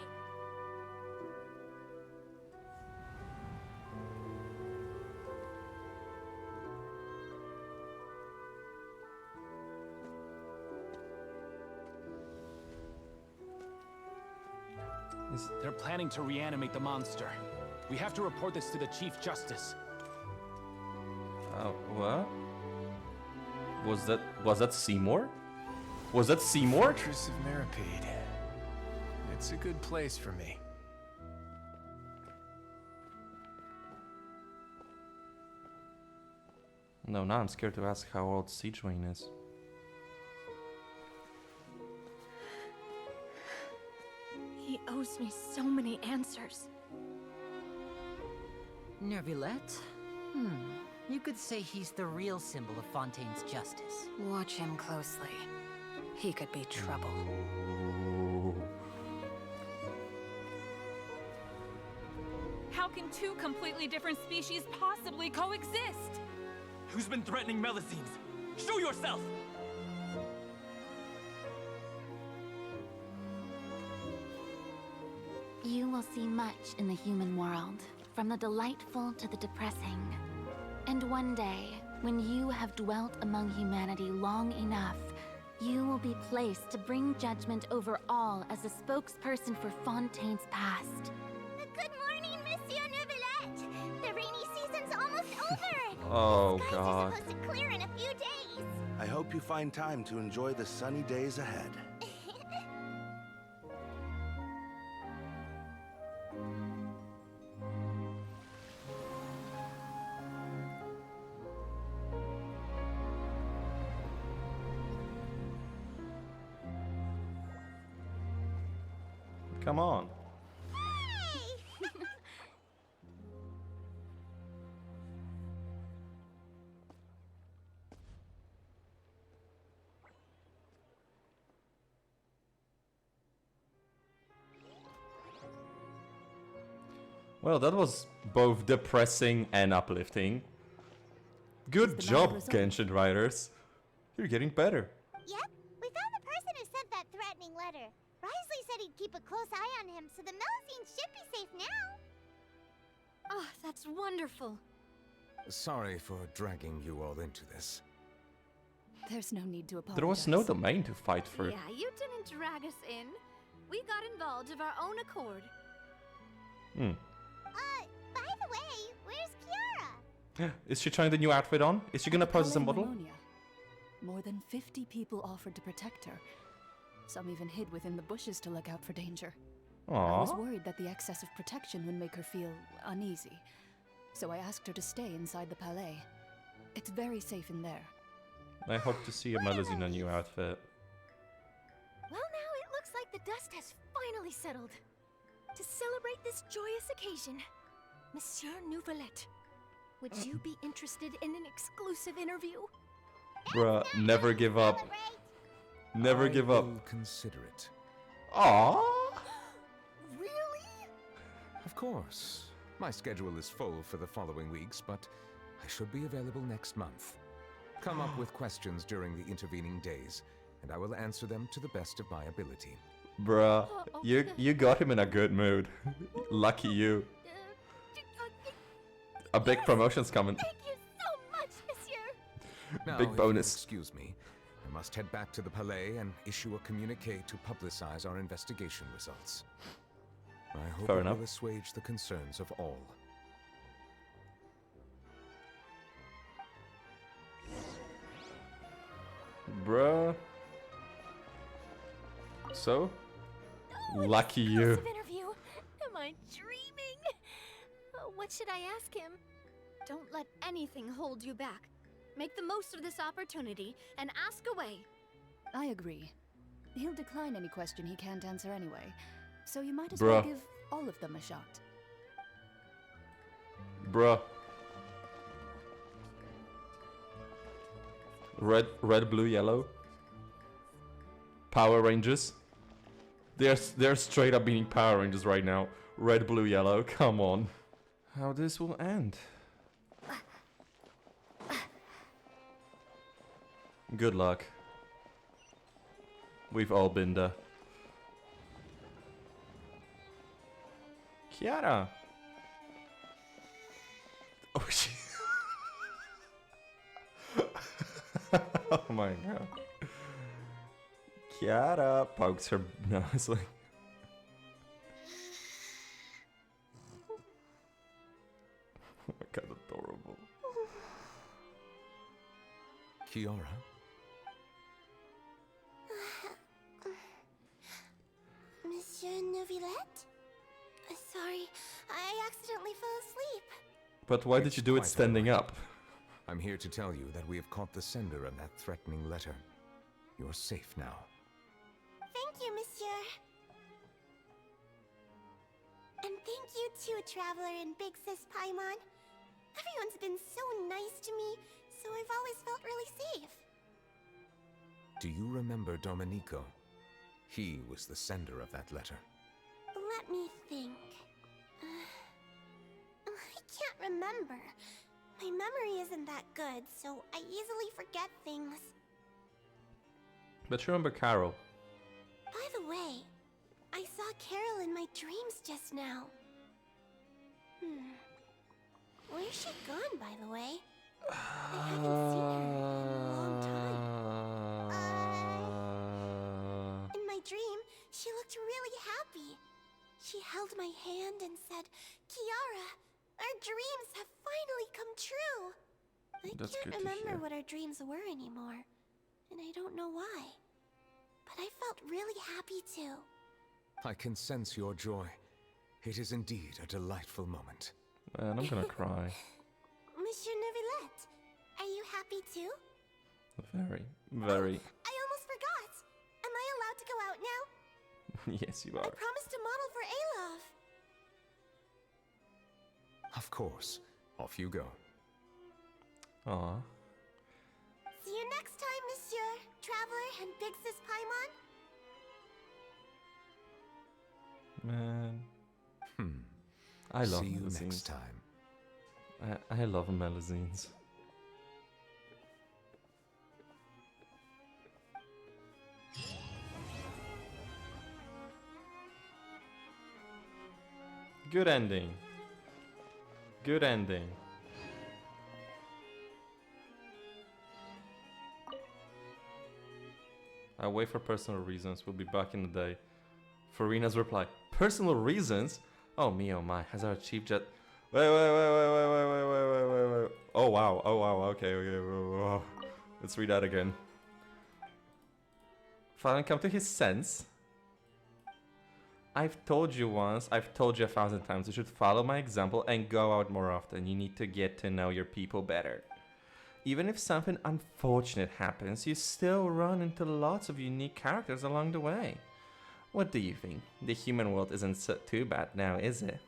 They're planning to reanimate the monster. We have to report this to the Chief Justice. What? Was that Seymour? Was that Seymour? Fortress of Mirapede. It's a good place for me. No, now I'm scared to ask how old Siegewayne is. He owes me so many answers. Nervilette? You could say he's the real symbol of Fontaine's justice. Watch him closely. He could be trouble. How can two completely different species possibly coexist? Who's been threatening Melusines? Show yourself! You will see much in the human world, from the delightful to the depressing. And one day, when you have dwelt among humanity long enough, you will be placed to bring judgment over all as a spokesperson for Fontaine's past. Good morning, Monsieur Neuvillette! The rainy season's almost over! Oh, The skies God. are supposed to clear in a few days! I hope you find time to enjoy the sunny days ahead. Come on. Well, that was both depressing and uplifting. Good job, Genshin writers. You're getting better. Yep, we found the person who sent that threatening letter. Risley said he'd keep a close eye on him, so the Melusines should be safe now. Oh, that's wonderful. Sorry for dragging you all into this. There's no need to apologize. There was no domain to fight for. Yeah, you didn't drag us in. We got involved of our own accord. By the way, where's Kiara? Is she trying the new outfit on? Is she gonna pose as a model? Pneumonia. More than 50 people offered to protect her. Some even hid within the bushes to look out for danger. I was Aww. worried that the excess of protection would make her feel uneasy. So I asked her to stay inside the palais. It's very safe in there. I hope to see a Melusine in a new outfit. Well, now it looks like the dust has finally settled. To celebrate this joyous occasion, Monsieur Neuvillette, would you be interested in an exclusive interview? Bruh, never give up. Never give up. I will consider it. Aww. Really? Of course. My schedule is full for the following weeks, but I should be available next month. Come up with questions during the intervening days, and I will answer them to the best of my ability. Bruh, you got him in a good mood. Lucky you. A big promotion's coming. Thank you so much, Monsieur. Now, Big if bonus. you'll excuse me, I must head back to the Palais and issue a communique to publicize our investigation results. I hope Fair it enough. will assuage the concerns of all. Bruh. So? Lucky you. Exclusive interview. Am I dreaming? What should I ask him? Don't let anything hold you back. Make the most of this opportunity and ask away. I agree. He'll decline any question he can't answer anyway. So you might as well Bruh. give all of them a shot. Bruh. Red, blue, yellow. Power Rangers. They're straight up being Power Rangers right now. Red, blue, yellow. Come on. How this will end. Good luck. We've all been there. Kiara. Oh shit. Oh my god. Kiara pokes her nose like. Kiara? Monsieur Neuvillette? Sorry, I accidentally fell asleep. But why did you do it Quite standing all right. up? I'm here to tell you that we have caught the sender of that threatening letter. You're safe now. Thank you, Monsieur. And thank you too, Traveler and Big Sis Paimon. Everyone's been so nice to me, so I've always felt really safe. Do you remember Domenico? He was the sender of that letter. Let me think. I can't remember. My memory isn't that good, so I easily forget things. But you remember Carol. By the way, I saw Carol in my dreams just now. Where's she gone, by the way? I haven't seen her in a long time. In my dream, she looked really happy. She held my hand and said, "Kiara, our dreams have finally come true." That's I good can't to remember hear. what our dreams were anymore, and I don't know why. But I felt really happy too. I can sense your joy. It is indeed a delightful moment. Man, I'm gonna cry. Monsieur Neuvillette, are you happy too? Very, very. I almost forgot. Am I allowed to go out now? Yes, you I are. promised to model for Alov. Of course. Off you go. Aw. See you next time, Monsieur, Traveler, and Big Sis Paimon. Man. I love See you Melusines. next time. I love Melusines. Good ending. Good ending. I wait for personal reasons. We'll be back in the day. Farina's reply. Personal reasons? Oh me, oh my. Has our chief jet... Wait. Oh wow, okay. Whoa. Let's read that again. Finally come to his sense. I've told you once, I've told you 1,000 times, you should follow my example and go out more often. You need to get to know your people better. Even if something unfortunate happens, you still run into lots of unique characters along the way. What do you think? The human world isn't so too bad now, is it?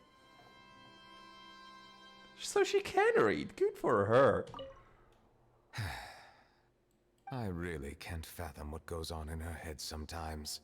So she can read. Good for her. I really can't fathom what goes on in her head sometimes.